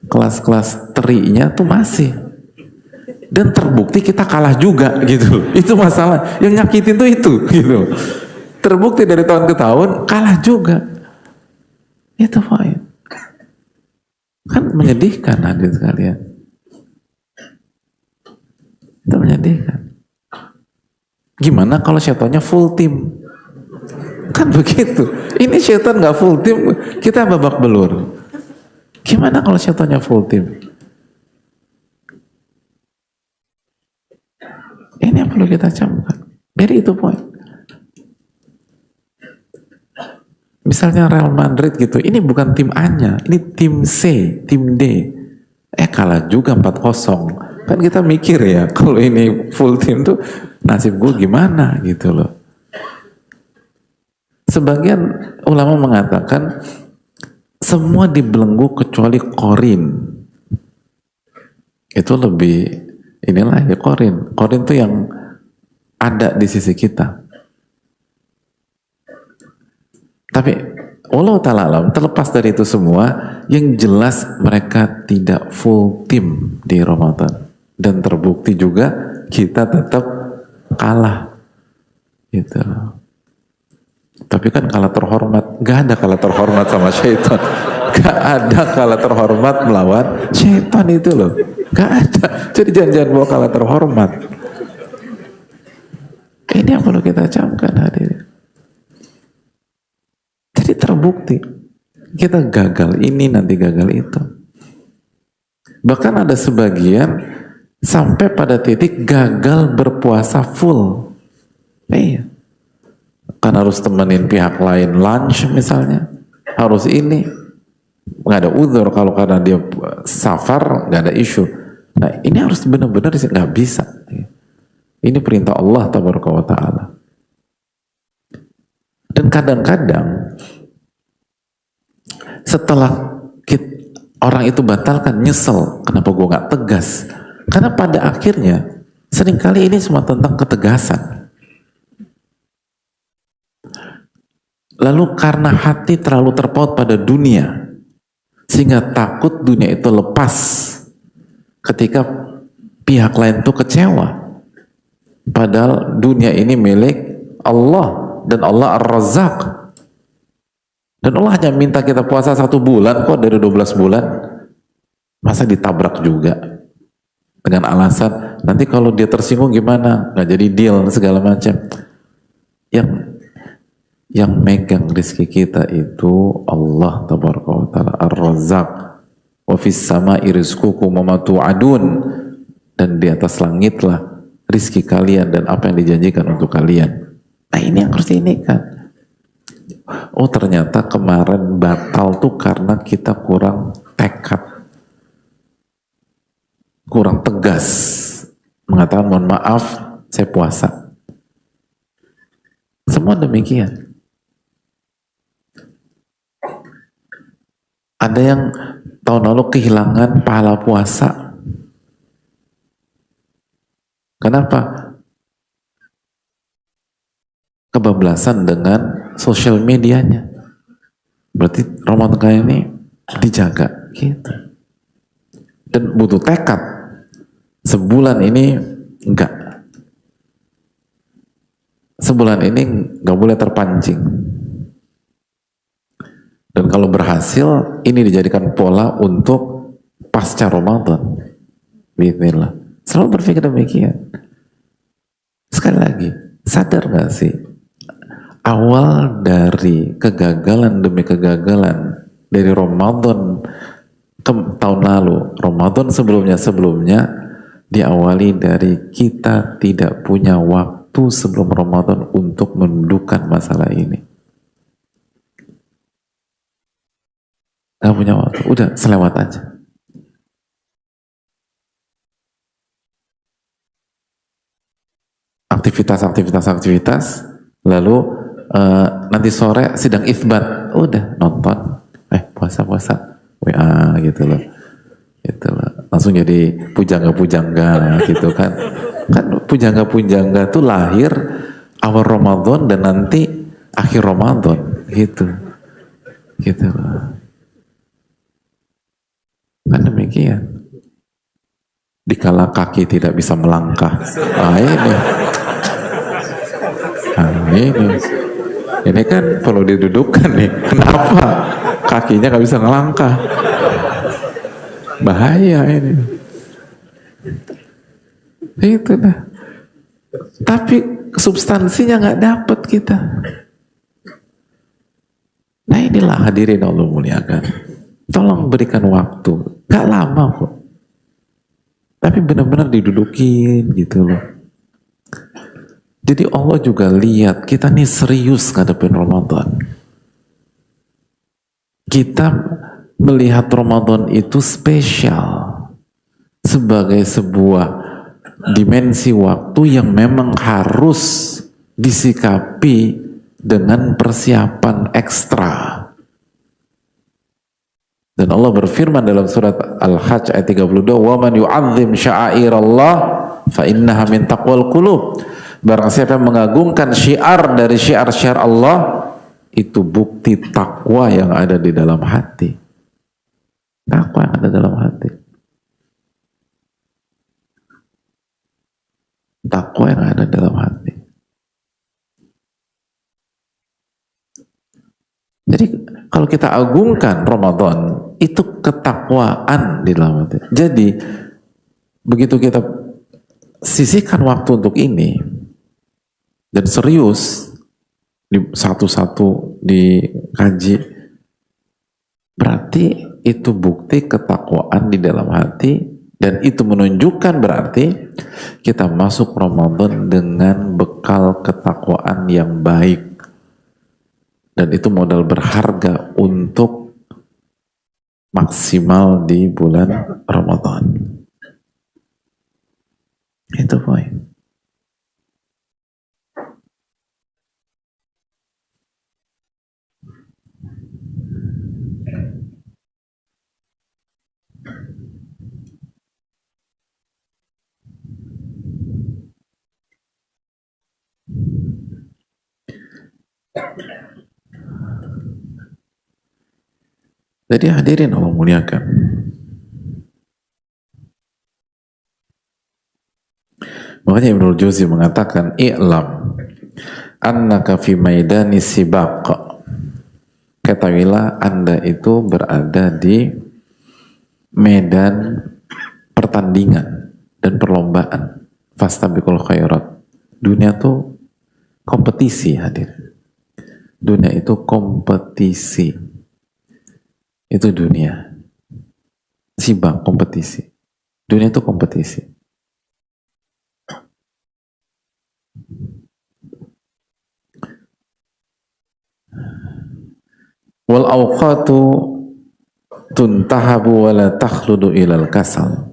A: kelas-kelas terinya tuh masih. Dan terbukti kita kalah juga gitu. Itu masalah. Yang nyakitin tuh itu gitu. Terbukti dari tahun ke tahun kalah juga. Itu poin. Kan menyedihkan hadirin sekalian. Itu menyedihkan. Gimana kalau syaitannya full tim? Kan begitu. Ini syaitan nggak full tim, kita babak belur. Gimana kalau syaitannya full tim? Ini yang perlu kita camkan. Jadi itu poin. Misalnya Real Madrid gitu, ini bukan tim A-nya, ini tim C, tim D. Kalah juga 4-0. Kan kita mikir ya, kalau ini full tim tuh nasib gue gimana gitu loh. Sebagian ulama mengatakan semua dibelenggu kecuali Qorin. Itu lebih, inilah ya Qorin. Qorin tuh yang ada di sisi kita. Tapi Allah Ta'ala alam, terlepas dari itu semua, yang jelas mereka tidak full tim di Ramadan. Dan terbukti juga kita tetap kalah. Gitu. Tapi kan kalah terhormat. Gak ada kalah terhormat sama syaitan. Gak ada kalah terhormat melawan syaitan itu loh. Gak ada. Jadi jangan bawa kalah terhormat. Ini yang perlu kita camkan hadirin. Jadi terbukti kita gagal ini, nanti gagal itu. Bahkan ada sebagian sampai pada titik gagal berpuasa full. Iya. Kan harus temenin pihak lain lunch misalnya, harus ini, nggak ada uzur. Kalau karena dia safar nggak ada isu. Nah ini harus benar-benar nggak bisa. Ini perintah Allah Tabaraka wa Ta'ala. Dan kadang-kadang setelah orang itu batalkan, nyesel kenapa gue gak tegas, karena pada akhirnya seringkali ini semua tentang ketegasan. Lalu karena hati terlalu terpaut pada dunia sehingga takut dunia itu lepas ketika pihak lain tuh kecewa, padahal dunia ini milik Allah. Dan Allah Ar-Razzaq. Dan Allah hanya minta kita puasa 1 bulan kok dari 12 bulan. Masa ditabrak juga? Dengan alasan, nanti kalau dia tersinggung gimana? Nggak jadi deal, segala macam. Yang megang rezeki kita itu Allah Tabaraka wa Ta'ala Ar-Razzaq. Wa fis sama'i rizqukum wa ma tu'adun. Dan di atas langitlah rizki kalian dan apa yang dijanjikan untuk kalian. Nah ini yang harus diinikan. Oh ternyata kemarin batal tuh karena kita kurang tekad, kurang tegas mengatakan mohon maaf saya puasa. Semua demikian. Ada yang tahun lalu kehilangan pahala puasa. Kenapa? Kebablasan dengan sosial medianya. Berarti Ramadan kali ini dijaga gitu. Dan butuh tekad. Sebulan ini enggak. Sebulan ini enggak boleh terpancing. Dan kalau berhasil, ini dijadikan pola untuk pasca Ramadan. Bismillah. Selalu berpikir demikian. Sekali lagi, sadar gak sih? Awal dari kegagalan demi kegagalan dari Ramadan ke tahun lalu, Ramadan sebelumnya diawali dari kita tidak punya waktu sebelum Ramadan untuk mendudukan masalah ini. Gak punya waktu, udah selewat aja. Aktivitas, lalu nanti sore sidang isbat, udah nonton, puasa, WA gitu loh. Gitu loh. Langsung jadi pujangga gitu kan. Kan pujangga tuh lahir awal Ramadan dan nanti akhir Ramadan gitu. Gitu loh. Kan demikian. Dikala kaki tidak bisa melangkah. Ini kan perlu didudukkan nih. Kenapa kakinya nggak bisa ngelangkah? Bahaya ini. Itu dah. Tapi substansinya nggak dapat kita. Nah inilah hadirin Allah muliakan. Tolong berikan waktu. Gak lama kok. Tapi benar-benar didudukin gitu loh. Jadi Allah juga lihat kita nih serius ngadepin Ramadan. Kita melihat Ramadan itu spesial sebagai sebuah dimensi waktu yang memang harus disikapi dengan persiapan ekstra. Dan Allah berfirman dalam surat Al-Hajj ayat 32, "Wa man yu'azzim sya'airallah fa innaha min taqwal qulub." Barang siapa yang mengagungkan syiar dari syiar-syiar Allah, itu bukti takwa yang ada di dalam hati. Takwa yang ada dalam hati. Takwa yang ada dalam hati. Jadi kalau kita agungkan Ramadan, itu ketakwaan di dalam hati. Jadi begitu kita sisihkan waktu untuk ini dan serius di satu-satu dikaji, berarti itu bukti ketakwaan di dalam hati, dan itu menunjukkan berarti kita masuk Ramadan dengan bekal ketakwaan yang baik, dan itu modal berharga untuk maksimal di bulan Ramadan. Itu poin. Jadi hadirin Allah muliakan. Makanya Ibnul Jauzi mengatakan, "I'lam annaka fi maidani sibaq." Ketahuilah Anda itu berada di medan pertandingan dan perlombaan. Fastabiqul khairat. Dunia tuh kompetisi, hadir. Dunia itu kompetisi. Itu dunia. Sibak, kompetisi. Dunia itu kompetisi. Wal awqatu tuntahabu wa la takhludu ilal kasal.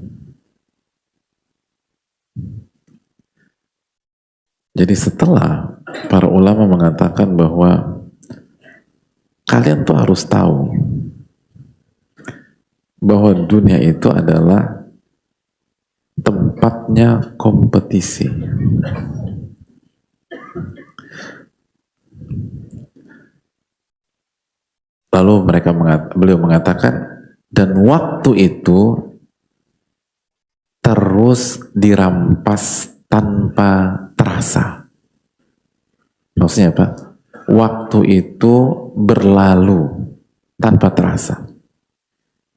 A: Jadi setelah para ulama mengatakan bahwa kalian tuh harus tahu bahwa dunia itu adalah tempatnya kompetisi. Lalu beliau mengatakan, dan waktu itu terus dirampas tanpa terasa. Maksudnya apa? Waktu itu berlalu tanpa terasa.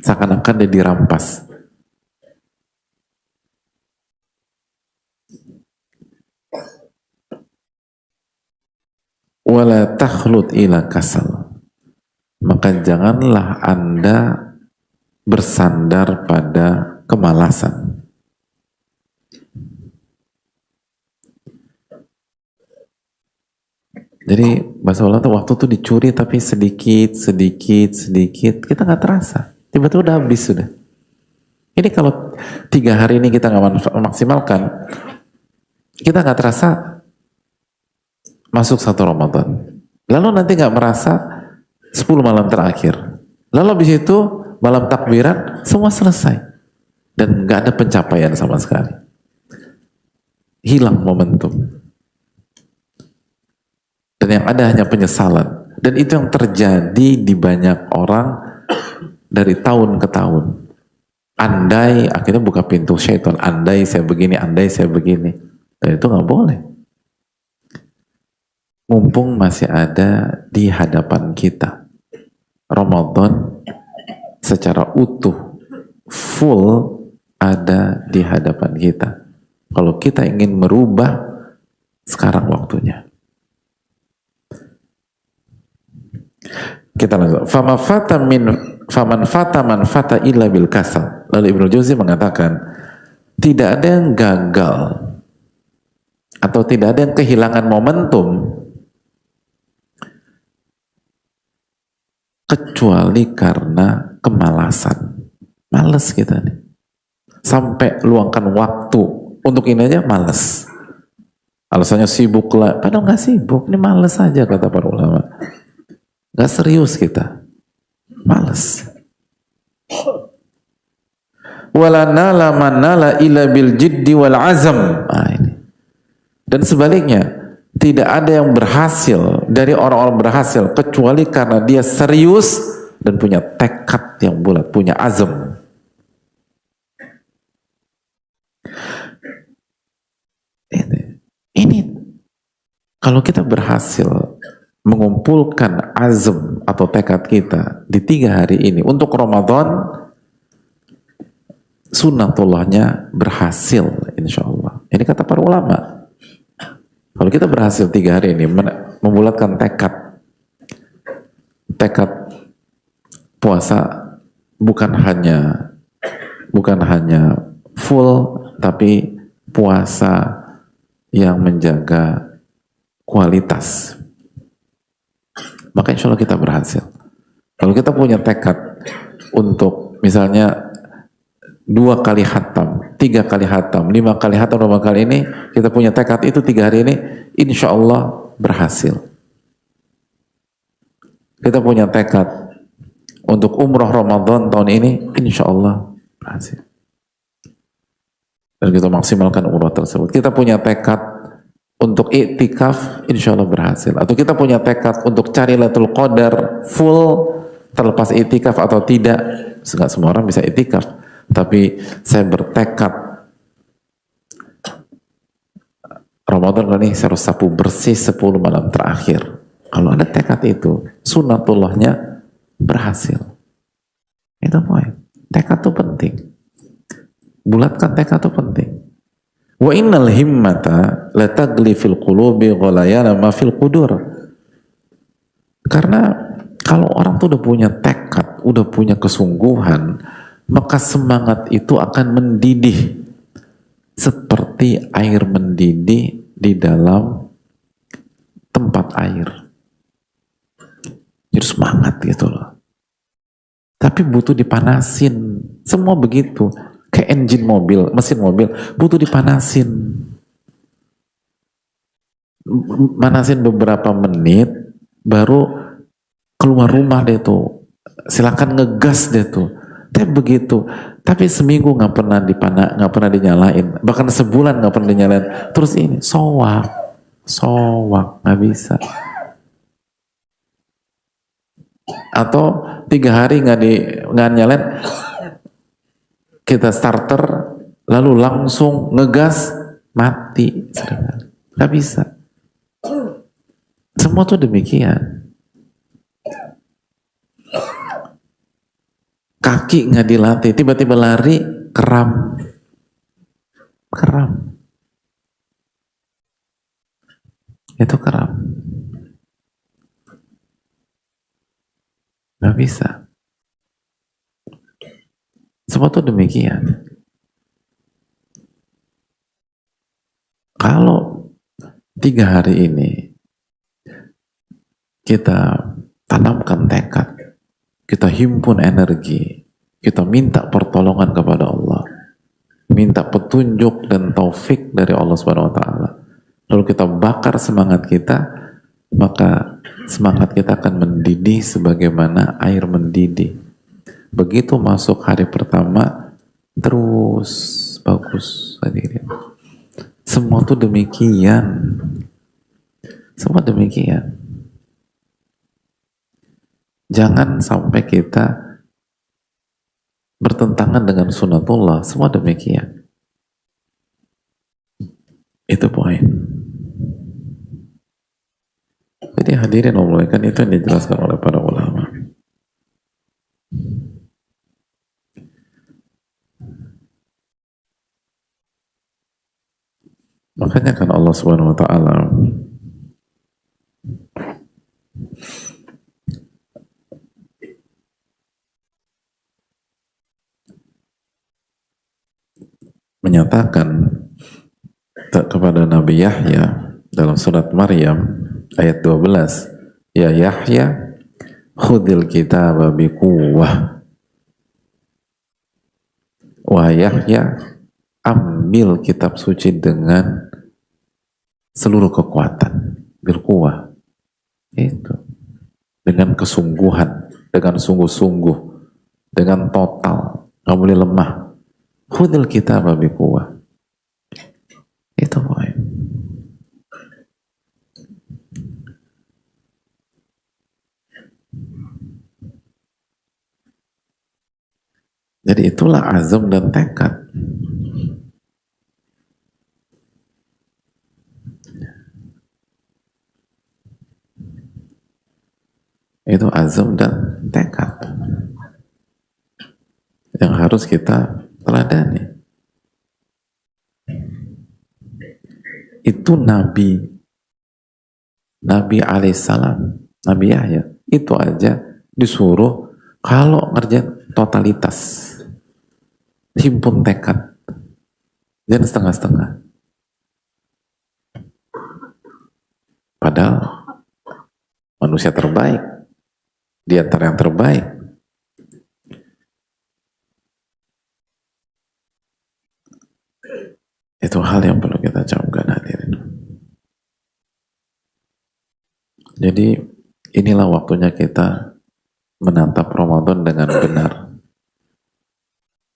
A: Seakan-akan dia dirampas. Wala takhlut ila kasal. Maka janganlah Anda bersandar pada kemalasan. Jadi bahasa Allah tuh waktu tuh dicuri tapi sedikit, kita nggak terasa. Tiba-tiba udah habis sudah. Ini kalau 3 hari ini kita nggak maksimalkan, kita nggak terasa masuk 1 Ramadan. Lalu nanti nggak merasa 10 malam terakhir. Lalu habis itu malam takbiran semua selesai dan nggak ada pencapaian sama sekali. Hilang momentum. Dan yang ada hanya penyesalan. Dan itu yang terjadi di banyak orang dari tahun ke tahun. Andai akhirnya buka pintu syaitan, andai saya begini, andai saya begini. Dan itu nggak boleh. Mumpung masih ada di hadapan kita. Ramadan secara utuh, full ada di hadapan kita. Kalau kita ingin merubah, sekarang waktunya. Kita langsung. Faman fata man fata illa bil kasal. Lalu Ibnu Jauzi mengatakan, tidak ada yang gagal atau tidak ada yang kehilangan momentum kecuali karena kemalasan. Males kita nih. Sampai luangkan waktu untuk ini aja males. Alasannya sibuk lah. Padahal nggak sibuk. Ini males aja kata para ulama. Nggak serius kita. Males. Wala nala man nala illa bil jiddi wal azam. Nah, ini. Dan sebaliknya, tidak ada yang berhasil dari orang-orang berhasil kecuali karena dia serius dan punya tekad yang bulat, punya azam. Ini kalau kita berhasil mengumpulkan azam atau tekad kita di 3 hari ini untuk Ramadan, sunnatullahnya berhasil insya Allah. Ini kata para ulama. Kalau kita berhasil 3 hari ini membulatkan tekad puasa bukan hanya full, tapi puasa yang menjaga kualitas, maka insya Allah kita berhasil. Kalau kita punya tekad untuk misalnya 2 kali khatam, 3 kali khatam, 5 kali khatam, 2 kali ini, kita punya tekad itu 3 hari ini, insya Allah berhasil. Kita punya tekad untuk umroh Ramadan tahun ini, insya Allah berhasil. Dan kita maksimalkan umroh tersebut. Kita punya tekad untuk iktikaf, insya Allah berhasil. Atau kita punya tekad untuk cari Lailatul Qadar full, terlepas iktikaf atau tidak. Enggak semua orang bisa iktikaf. Tapi saya bertekad Ramadan kali ini saya harus sapu bersih 10 malam terakhir. Kalau ada tekad itu, sunnatullahnya berhasil. Itu poin. Tekad itu penting. Bulatkan tekad itu penting. Wa innal himmata la tagli fil qulubi ghalayana ma fil qudur. Karena kalau orang tuh udah punya tekad, udah punya kesungguhan, maka semangat itu akan mendidih seperti air mendidih di dalam tempat air. Jadi semangat gitu loh. Tapi butuh dipanasin. Semua begitu. Kayak engine mobil, mesin mobil, butuh dipanasin. Manasin beberapa menit, baru keluar rumah deh tuh. Silakan ngegas deh tuh. Tapi begitu. Tapi seminggu nggak pernah dinyalain. Bahkan sebulan nggak pernah dinyalain. Terus ini soak, nggak bisa. Atau 3 hari nggak nyalain, kita starter lalu langsung ngegas, mati. Nggak bisa. Semua tuh demikian. Kaki nggak dilatih, tiba-tiba lari, kram. Itu kram. Nggak bisa. Semua tuh demikian. Kalau 3 hari ini kita tanamkan tekad, kita himpun energi, kita minta pertolongan kepada Allah, minta petunjuk dan taufik dari Allah Subhanahu wa taala. Lalu kita bakar semangat kita, maka semangat kita akan mendidih sebagaimana air mendidih. Begitu masuk hari pertama, terus bagus hadirin. Semua tuh demikian. Semua demikian. Jangan sampai kita bertentangan dengan sunnatullah. Semua demikian. Itu poin. Jadi hadirin Allah, kan itu yang dijelaskan oleh para ulama. Makanya kan Allah Subhanahu wa taala menyatakan kepada Nabi Yahya dalam surat Maryam ayat 12, ya Yahya khudil kitaba biquwwah, wahai Yahya ambil kitab suci dengan seluruh kekuatan, bilquwwah, itu dengan kesungguhan, dengan sungguh-sungguh, dengan total, nggak boleh lemah. Khudil kitaba biquwwah, itu poin. Jadi itulah azam dan tekad. Itu azam dan tekad yang harus kita teladani. Itu Nabi alaihissalam, Nabi Yahya, itu aja disuruh kalau ngerjain totalitas, himpun tekad, jangan setengah-setengah. Padahal manusia terbaik, di antara yang terbaik. Itu hal yang perlu kita camkan hadirin. Jadi inilah waktunya kita menatap Ramadan dengan benar.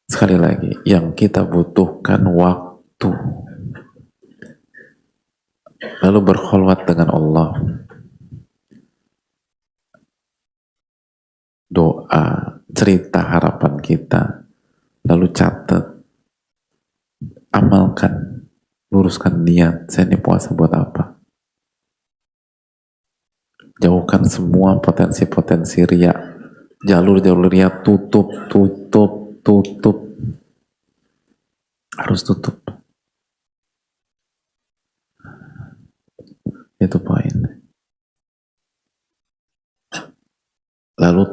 A: Sekali lagi, yang kita butuhkan waktu. Lalu berkhulwat dengan Allah. Doa, cerita harapan kita. Lalu catat. Amalkan. Luruskan niat. Saya ini puasa buat apa? Jauhkan semua potensi-potensi riya. Jalur-jalur riya tutup. Harus tutup. Itu poin. Lalu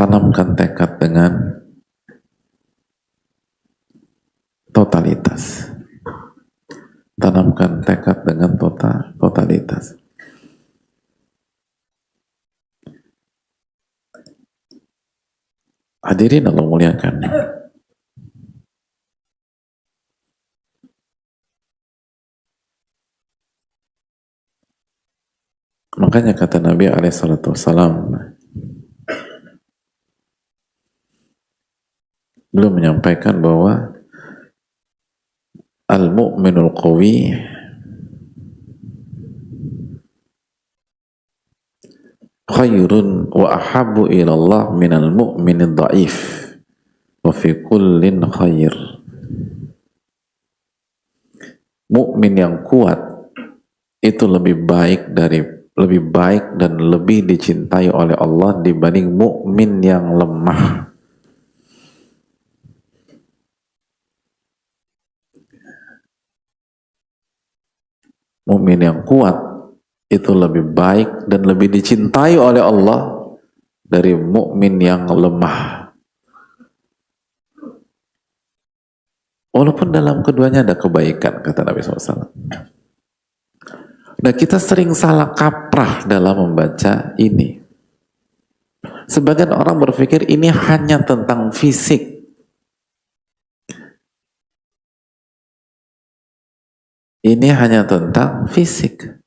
A: tanamkan tekad dengan totalitas. Tanamkan tekad dengan totalitas. Hadirin Allah muliakan. Makanya kata Nabi SAW, beliau menyampaikan bahwa al-mu'minul qawi khairun wa ahabbu ilallah minal mu'minid da'if wa fi kullin khair. Mukmin yang kuat itu lebih baik dan lebih dicintai oleh Allah dibanding mukmin yang lemah. Mukmin yang kuat itu lebih baik dan lebih dicintai oleh Allah dari mukmin yang lemah. Walaupun dalam keduanya ada kebaikan, kata Nabi SAW. Nah, kita sering salah kaprah dalam membaca ini. Sebagian orang berpikir ini hanya tentang fisik. Ini hanya tentang fisik.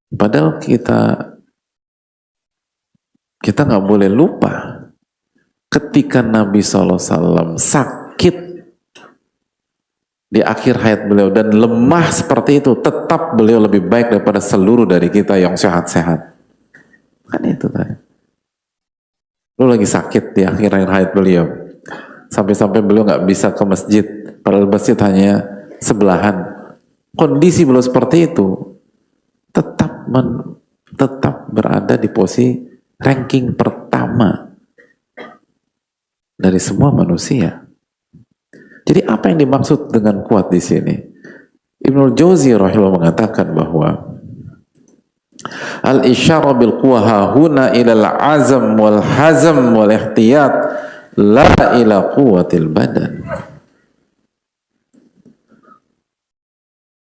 A: Padahal kita nggak boleh lupa ketika Nabi SAW sakit di akhir hayat beliau dan lemah seperti itu, tetap beliau lebih baik daripada seluruh dari kita yang sehat-sehat. Kan itu tadi. Lu lagi sakit di akhir hayat beliau, sampai-sampai beliau nggak bisa ke masjid, padahal masjid hanya sebelahan. Kondisi beliau seperti itu, tetap berada di posisi ranking pertama dari semua manusia. Jadi apa yang dimaksud dengan kuat di sini? Ibnul Jauzi rahimahullah mengatakan bahwa al-isyara bil quwwa huna ila al-azm wal hazm wal ihtiyat la ila quwwatil badan.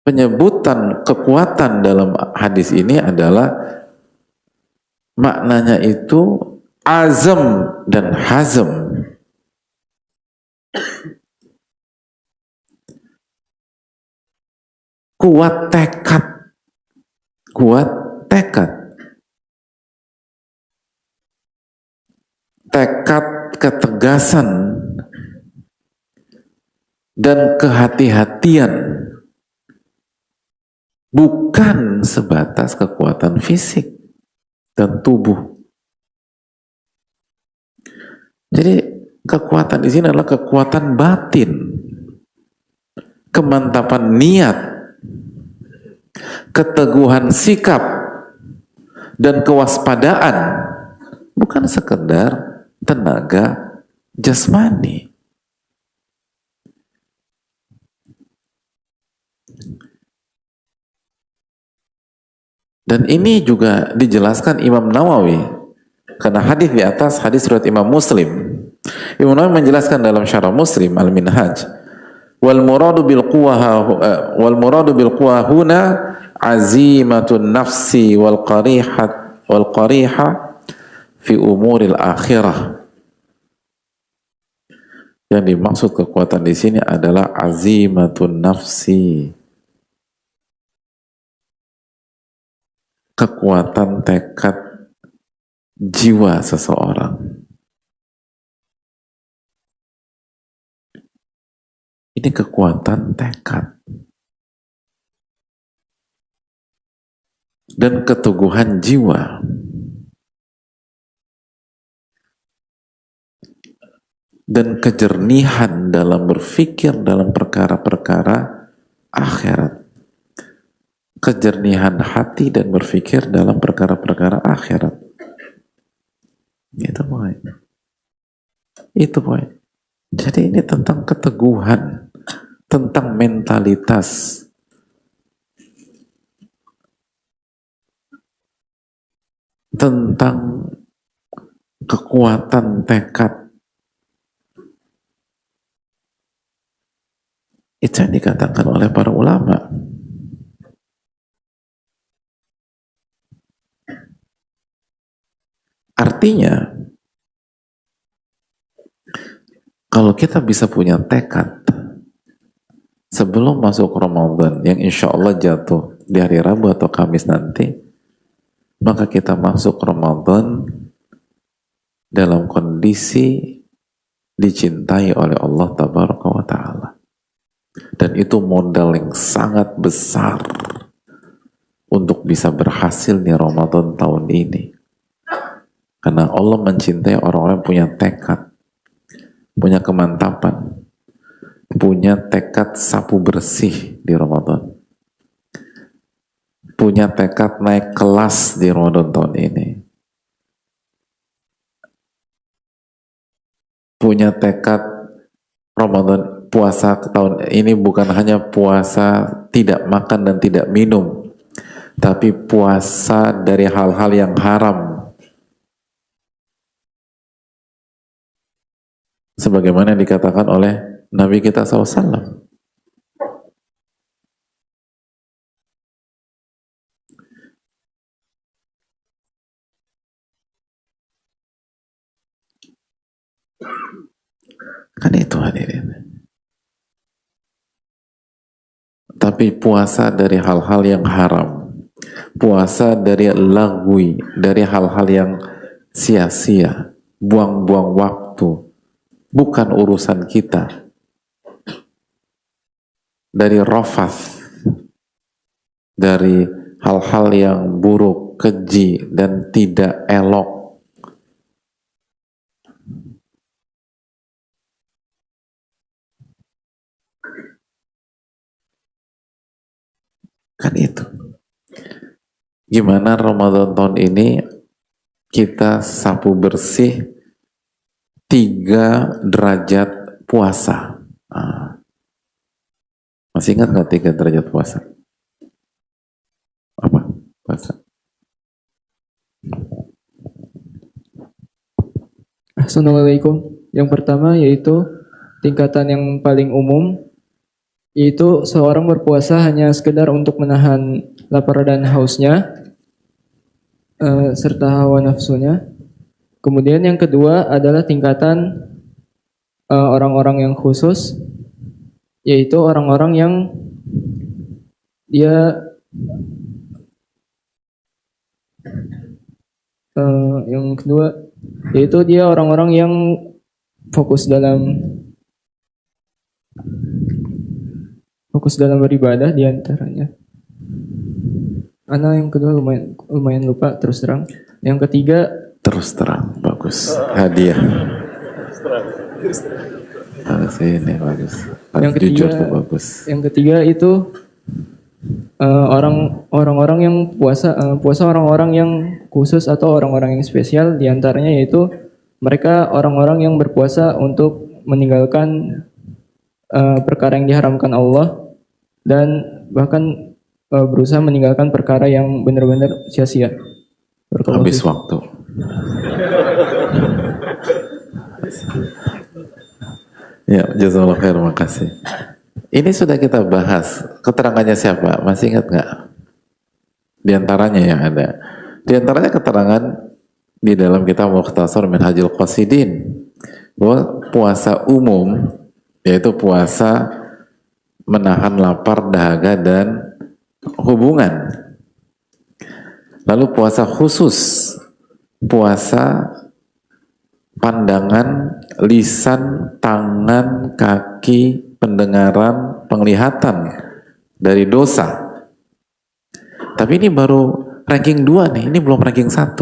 A: Penyebutan kekuatan dalam hadis ini adalah maknanya itu azam dan hazm. Kuat tekad. Kuat tekad. Tekad ketegasan dan kehati-hatian. Bukan sebatas kekuatan fisik dan tubuh. Jadi kekuatan di sini adalah kekuatan batin, kemantapan niat, keteguhan sikap, dan kewaspadaan, bukan sekedar tenaga jasmani. Dan ini juga dijelaskan Imam Nawawi, karena hadis di atas hadis riwayat Imam Muslim. Imam Nawawi menjelaskan dalam Syarah Muslim Al-Minhaj, wal muradu bil quwwa huna azimatun nafsi wal qariha fi umuril akhirah. Yang dimaksud kekuatan di sini adalah azimatun nafsi, kekuatan tekad jiwa seseorang. Ini kekuatan tekad dan keteguhan jiwa dan kejernihan dalam berpikir dalam perkara-perkara akhirat. Kejernihan hati dan berpikir dalam perkara-perkara akhirat. Itu poin. Itu poin. Jadi ini tentang keteguhan, tentang mentalitas, tentang kekuatan tekad. Itu yang dikatakan oleh para ulama. Artinya, kalau kita bisa punya tekad sebelum masuk Ramadan yang insya Allah jatuh di hari Rabu atau Kamis nanti, maka kita masuk Ramadan dalam kondisi dicintai oleh Allah Tabaraka wa Ta'ala. Dan itu modal yang sangat besar untuk bisa berhasil di Ramadan tahun ini. Karena Allah mencintai orang-orang yang punya tekad, punya kemantapan, punya tekad sapu bersih di Ramadan, punya tekad naik kelas di Ramadan tahun ini, punya tekad Ramadan puasa tahun ini bukan hanya puasa tidak makan dan tidak minum, tapi puasa dari hal-hal yang haram. sebagaimana dikatakan oleh Nabi kita SAW. Kan itu hadirin. Tapi puasa dari hal-hal yang haram, puasa dari lagwi, dari hal-hal yang sia-sia, buang-buang waktu, bukan urusan kita, dari rafath, dari hal-hal yang buruk, keji, dan tidak elok. Kan itu. Gimana Ramadan tahun ini kita sapu bersih 3 derajat puasa. Masih ingat nggak 3 derajat puasa? Apa? Puasa.
C: Assalamualaikum. Yang pertama yaitu tingkatan yang paling umum, yaitu seorang berpuasa hanya sekedar untuk menahan lapar dan hausnya, serta hawa nafsunya. Kemudian yang kedua adalah tingkatan orang-orang yang khusus, yaitu orang-orang yang dia yang kedua yaitu dia orang-orang yang fokus dalam beribadah, diantaranya. Ana yang kedua lumayan lupa terus terang. Yang ketiga
A: terus terang, bagus. Hadiah. Bagus ini, bagus.
C: Yang ketiga,
A: jujur tuh bagus.
C: Yang ketiga itu orang-orang yang puasa orang-orang yang khusus atau orang-orang yang spesial, diantaranya yaitu mereka orang-orang yang berpuasa untuk meninggalkan perkara yang diharamkan Allah dan bahkan berusaha meninggalkan perkara yang benar-benar sia-sia.
A: Habis waktu. Ya, jazakallahu khair, makasih. Ini sudah kita bahas. Keterangannya siapa? Masih ingat nggak? Di antaranya yang ada. Di antaranya keterangan di dalam kitab Mukhtasar Minhajul Qasidin bahwa puasa umum, yaitu puasa menahan lapar, dahaga, dan hubungan. Lalu puasa khusus, puasa pandangan, lisan, tangan, kaki, pendengaran, penglihatan dari dosa. Tapi ini baru ranking 2 nih, ini belum ranking 1.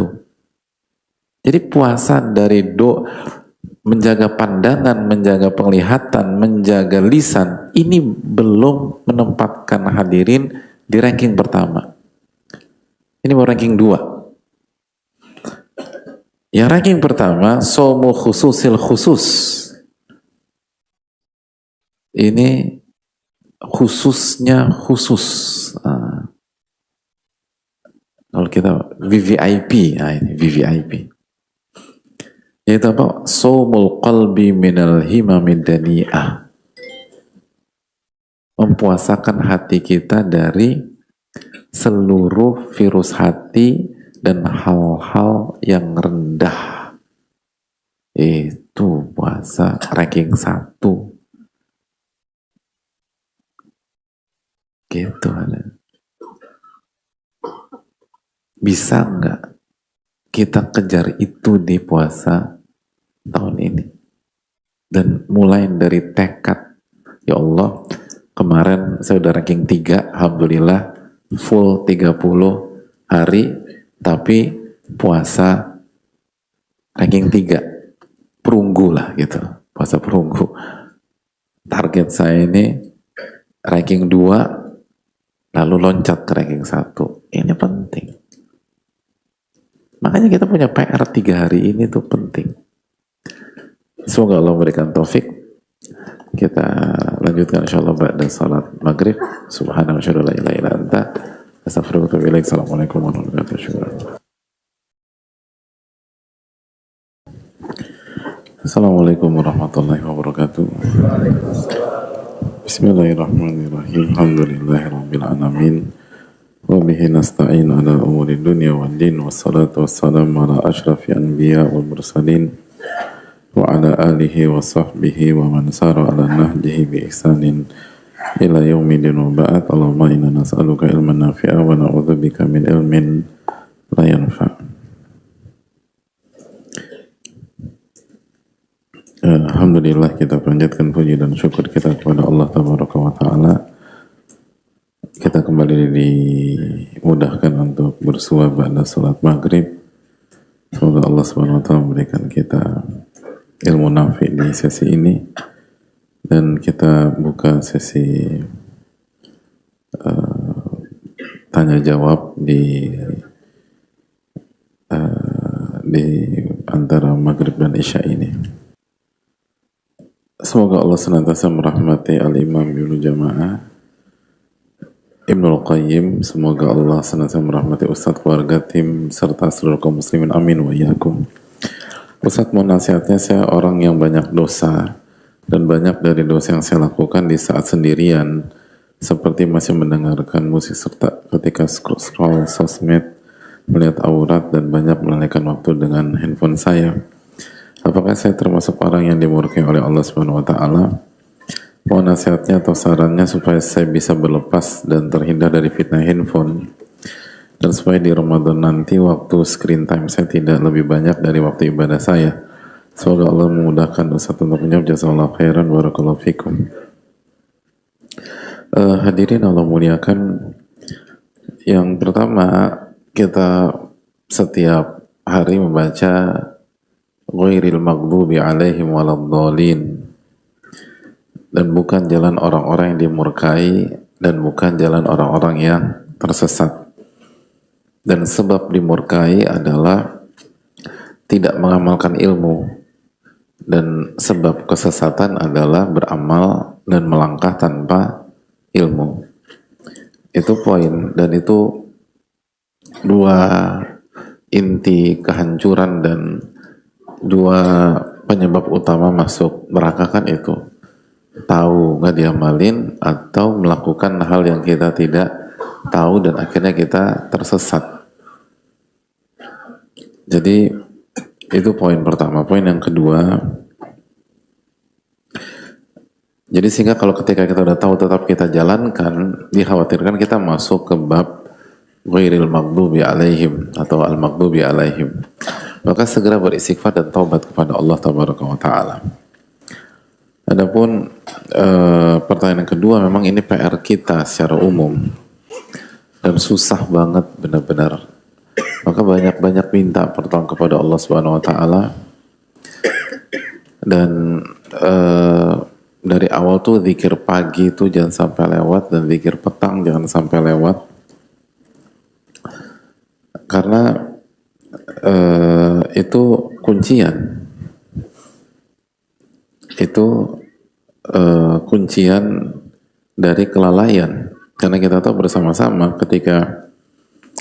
A: Jadi puasa dari menjaga pandangan, menjaga penglihatan, menjaga lisan, ini belum menempatkan hadirin di ranking pertama. Ini baru ranking 2. Yang ranking pertama, somo khususil khusus. Ini khususnya khusus. Kalau kita VVIP, ini VVIP. Yaitu apa? Somul qalbi minal himamid dani'ah. Mempuasakan hati kita dari seluruh virus hati dan hal-hal yang rendah. Itu puasa ranking 1. Gitu ada. Bisa nggak kita kejar itu di puasa tahun ini? Dan mulai dari tekad, ya Allah, kemarin saya udah ranking 3, alhamdulillah, full 30 hari, tapi puasa ranking 3, perunggu lah gitu, puasa perunggu. Target saya ini ranking 2, lalu loncat ke ranking 1. Ini penting. Makanya kita punya PR 3 hari ini tuh penting. Semoga Allah memberikan taufik. Kita lanjutkan insyaallah ba'da salat maghrib. Subhanallahi wa syada la ilaha illa anta astaghfiruka wa atubu ilaik. Assalamualaikum warahmatullahi wabarakatuh. Assalamualaikum warahmatullahi wabarakatuh. Bismillahirrahmanirrahim. Alhamdulillahirabbil alamin. Wa bihi nasta'in ala umuri dunya wad din. Wassalatu wassalamu ala asyrafil anbiya wal mursalin wa ala alihi wa sahbihi wa man sara ala nahjihi bi ihsanin ila yaumidin wa ba'd. Allahumma inna nas'aluka ilman nafi'a wa na'udzubika min ilmin la yanfa'. Alhamdulillah, kita panjatkan puji dan syukur kita kepada Allah Tabaraka wa Ta'ala. Kita kembali dimudahkan untuk bersua pada salat maghrib. Semoga Allah Subhanahu wa Ta'ala memberikan kita ilmu nafi di sesi ini, dan kita buka sesi tanya jawab di antara maghrib dan isya ini. Semoga Allah senantiasa merahmati Al-Imam Ibnu Jamaah Ibnul Qayyim. Semoga Allah senantiasa merahmati Ustadz, keluarga, tim, serta seluruh kaum muslimin. Amin wa iyyakum. Ustadz, mau nasihatnya, saya orang yang banyak dosa, dan banyak dari dosa yang saya lakukan di saat sendirian, seperti masih mendengarkan musik serta ketika scroll sosmed, melihat aurat, dan banyak melalaikan waktu dengan handphone saya. Apakah saya termasuk orang yang dimurkai oleh Allah Subhanahu wa Ta'ala? Mohon nasihatnya atau sarannya supaya saya bisa berlepas dan terhindar dari fitnah handphone, dan supaya di Ramadan nanti waktu screen time saya tidak lebih banyak dari waktu ibadah saya. Semoga Allah memudahkan Ustaz untuk menjawab. Jazakallahu khairan, barakallahu fikum. Hadirin Allah muliakan, yang pertama, kita setiap hari membaca ghairil maghdubi alaihim waladdallin, dan bukan jalan orang-orang yang dimurkai, dan bukan jalan orang-orang yang tersesat. Dan sebab dimurkai adalah tidak mengamalkan ilmu, dan sebab kesesatan adalah beramal dan melangkah tanpa ilmu. Itu poin, dan itu dua inti kehancuran dan dua penyebab utama masuk neraka kan itu. Tahu nggak diamalin, atau melakukan hal yang kita tidak tahu dan akhirnya kita tersesat. Jadi itu poin pertama. Poin yang kedua, jadi sehingga kalau ketika kita udah tahu tetap kita jalankan, dikhawatirkan kita masuk ke bab ghairil maghdubi alaihim atau al-maghdubi alaihim. Maka segera beristighfar dan taubat kepada Allah Tabaraka wa Ta'ala. Adapun pertanyaan yang kedua, memang ini PR kita secara umum, dan susah banget benar-benar. Maka banyak-banyak minta pertolongan kepada Allah Subhanahu wa Ta'ala. Dan dari awal tuh zikir pagi itu jangan sampai lewat, dan zikir petang jangan sampai lewat. Karena itu kuncian. Itu kuncian dari kelalaian. Karena kita tahu bersama-sama ketika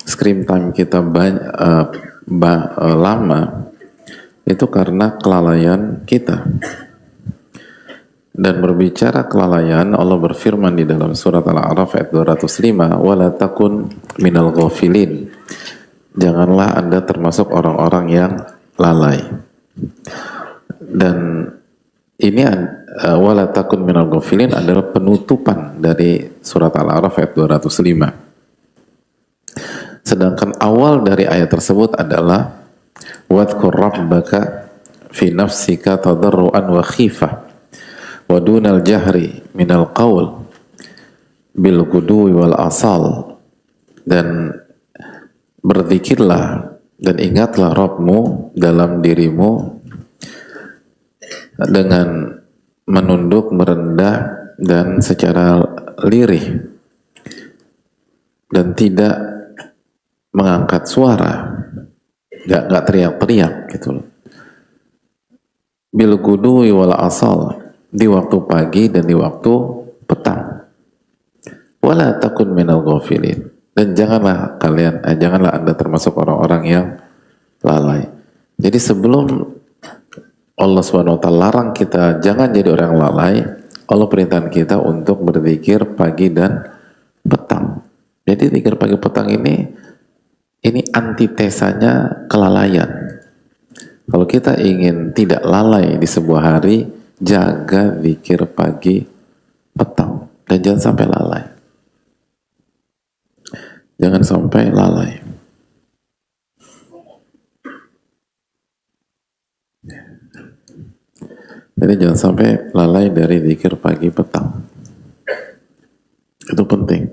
A: screen time kita lama, itu karena kelalaian kita. Dan berbicara kelalaian, Allah berfirman di dalam surat Al-A'raf ayat 205, "Wala takun minal ghafilin." Janganlah Anda termasuk orang-orang yang lalai. Dan ini wala takun minal ghafilin adalah penutupan dari surat Al-A'raf ayat 205. Sedangkan awal dari ayat tersebut adalah wadhkur rabbaka fi nafsika tadarruan wa khifah wa dunal jahri minal qaul bil ghudwi wal asal, dan berzikirlah dan ingatlah Rabbmu dalam dirimu dengan menunduk, merendah, dan secara lirih, dan tidak mengangkat suara, nggak teriak-teriak gitu loh. Bil ghudwi wal asal, di waktu pagi dan di waktu petang. Wala takun minal ghafilin, dan janganlah Anda termasuk orang-orang yang lalai. Jadi sebelum Allah Subhanahu wa taala larang kita jangan jadi orang lalai, Allah perintahkan kita untuk berzikir pagi dan petang. Jadi zikir pagi petang ini antitesanya kelalaian. Kalau kita ingin tidak lalai di sebuah hari, jaga zikir pagi petang dan jangan sampai lalai. Jangan sampai lalai. Jadi jangan sampai lalai dari zikir pagi petang. Itu penting.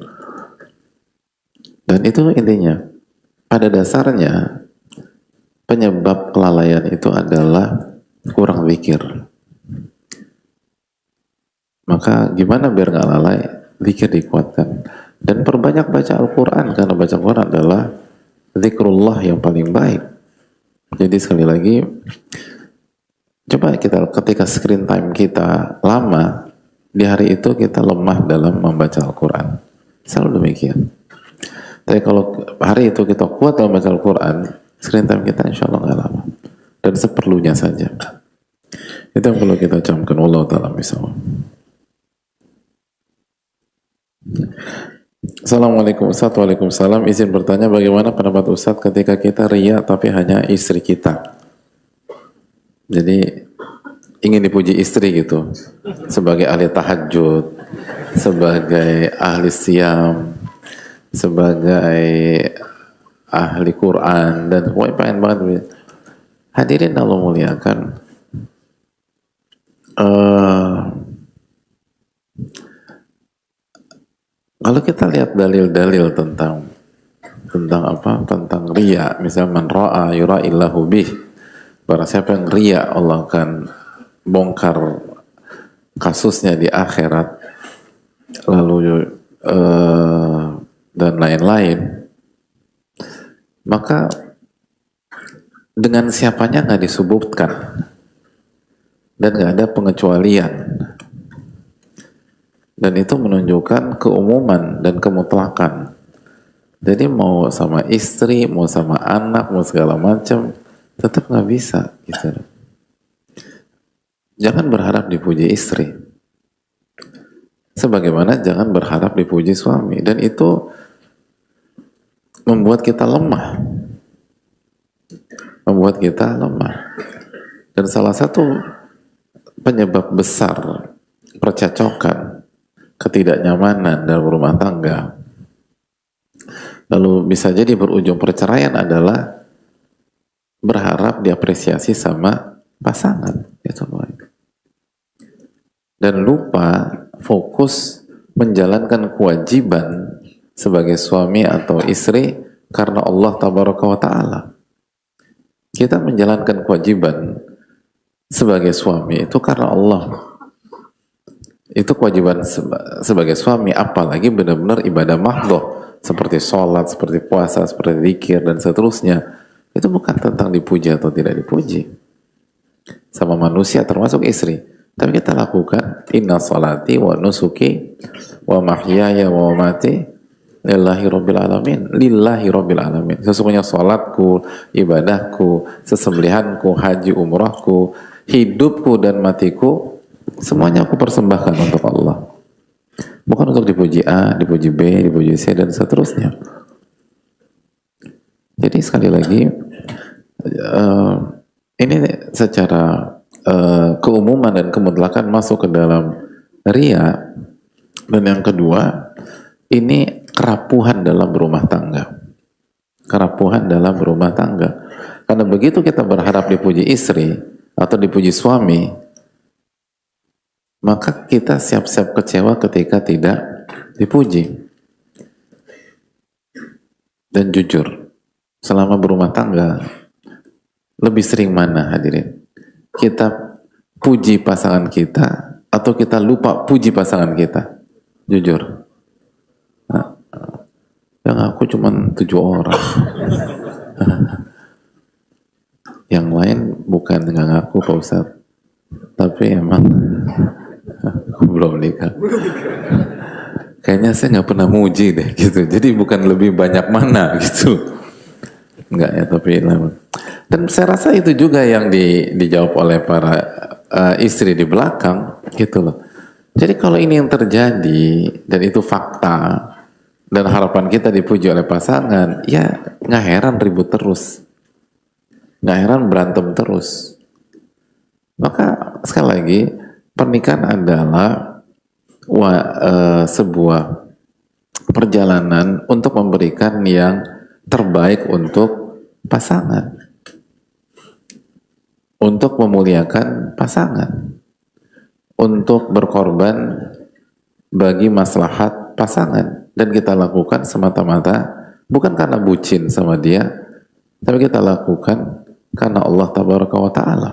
A: Dan itu intinya. Pada dasarnya penyebab kelalaian itu adalah kurang zikir. Maka gimana biar nggak lalai? Zikir dikuatkan. Dan perbanyak baca Al-Quran, karena baca Al-Quran adalah zikrullah yang paling baik. Jadi sekali lagi, coba kita ketika screen time kita lama, di hari itu kita lemah dalam membaca Al-Quran. Selalu demikian. Tapi kalau hari itu kita kuat dalam membaca Al-Quran, screen time kita insya Allah nggak lama. Dan seperlunya saja. Itu yang perlu kita camkan. Wallahu ta'ala misal. Assalamualaikum Ustaz. Waalaikumsalam. Izin bertanya, bagaimana pendapat Ustaz ketika kita riya tapi hanya istri kita? Jadi ingin dipuji istri gitu, sebagai ahli tahajud, sebagai ahli siam, sebagai ahli Quran, dan pokoknya pengen banget. Hadirin Allah muliakan, kalau kita lihat dalil-dalil tentang riya, misalnya man ra'a yura'illahu bih, barang siapa yang riya Allah akan bongkar kasusnya di akhirat, lalu dan lain-lain. Maka dengan siapanya nggak disebutkan dan nggak ada pengecualian, dan itu menunjukkan keumuman dan kemutlakan. Jadi mau sama istri, mau sama anak, mau segala macam, tetap nggak bisa gitu. Jangan berharap dipuji istri, sebagaimana jangan berharap dipuji suami, dan itu membuat kita lemah. Dan salah satu penyebab besar percecokan, ketidaknyamanan dalam rumah tangga, lalu bisa jadi berujung perceraian, adalah berharap diapresiasi sama pasangan, dan lupa fokus menjalankan kewajiban sebagai suami atau istri karena Allah Tabaraka wa Ta'ala. Kita menjalankan kewajiban sebagai suami itu karena Allah. Itu kewajiban sebagai suami, apalagi benar-benar ibadah mahdhah seperti sholat, seperti puasa, seperti zikir dan seterusnya. Itu bukan tentang dipuji atau tidak dipuji sama manusia termasuk istri, tapi kita lakukan inna sholati wa nusuki wa mahyaya wa mamati lillahi rabbil alamin. Sesungguhnya sholatku, ibadahku, sesembelihanku, haji umrahku, hidupku dan matiku, semuanya aku persembahkan untuk Allah. Bukan untuk dipuji A, dipuji B, dipuji C, dan seterusnya. Jadi sekali lagi, ini secara keumuman dan kemutlakan masuk ke dalam riya. Dan yang kedua, ini kerapuhan dalam rumah tangga. Karena begitu kita berharap dipuji istri atau dipuji suami, maka kita siap-siap kecewa ketika tidak dipuji. Dan jujur, selama berumah tangga, lebih sering mana hadirin? Kita puji pasangan kita atau kita lupa puji pasangan kita? Jujur. Yang aku cuma 7 orang. Yang lain bukan nggak ngaku Pak Ustadz, tapi emang aku belum nikah. Kayaknya saya nggak pernah muji deh gitu. Jadi bukan lebih banyak mana gitu. Enggak ya, tapi Dan saya rasa itu juga yang dijawab oleh para istri di belakang, gitu loh. Jadi kalau ini yang terjadi dan itu fakta dan harapan kita dipuji oleh pasangan, ya nggak heran ribut terus, nggak heran berantem terus. Maka sekali lagi pernikahan adalah sebuah perjalanan untuk memberikan yang terbaik untuk pasangan, untuk memuliakan pasangan, untuk berkorban bagi maslahat pasangan. Dan kita lakukan semata-mata bukan karena bucin sama dia, tapi kita lakukan karena Allah tabaraka wa ta'ala.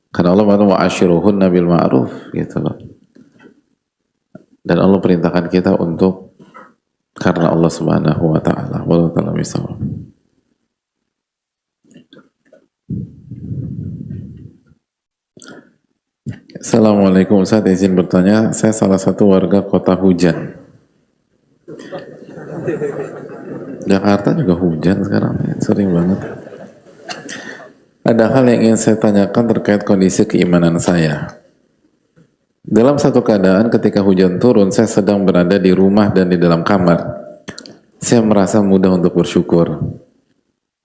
A: Karena Allah mengatakan wa'ashiruhunna bil ma'ruf, gitu loh. Dan Allah perintahkan kita untuk karena Allah subhanahu wa ta'ala. Wallahu ta'ala bisawab. Assalamualaikum, Ustaz, izin bertanya, saya salah satu warga kota hujan. Jakarta juga hujan sekarang, ya. Sering banget. Ada hal yang ingin saya tanyakan terkait kondisi keimanan saya. Dalam satu keadaan ketika hujan turun, saya sedang berada di rumah dan di dalam kamar. Saya merasa mudah untuk bersyukur.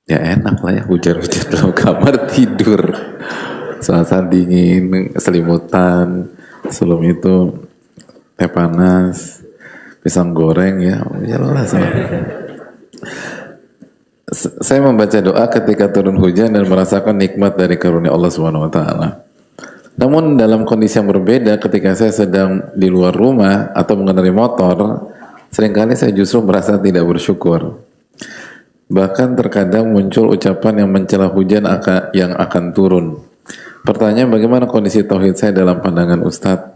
A: Ya enak lah ya, hujan-hujan dalam kamar, tidur. Suasana dingin, selimutan, sebelum itu teh panas, pisang goreng, ya jelas. Saya membaca doa ketika turun hujan dan merasakan nikmat dari karunia Allah Subhanahu wa taala. Namun dalam kondisi yang berbeda ketika saya sedang di luar rumah atau mengendarai motor, seringkali saya justru merasa tidak bersyukur. Bahkan terkadang muncul ucapan yang mencela hujan yang akan turun. Pertanyaan, bagaimana kondisi tauhid saya dalam pandangan Ustadz?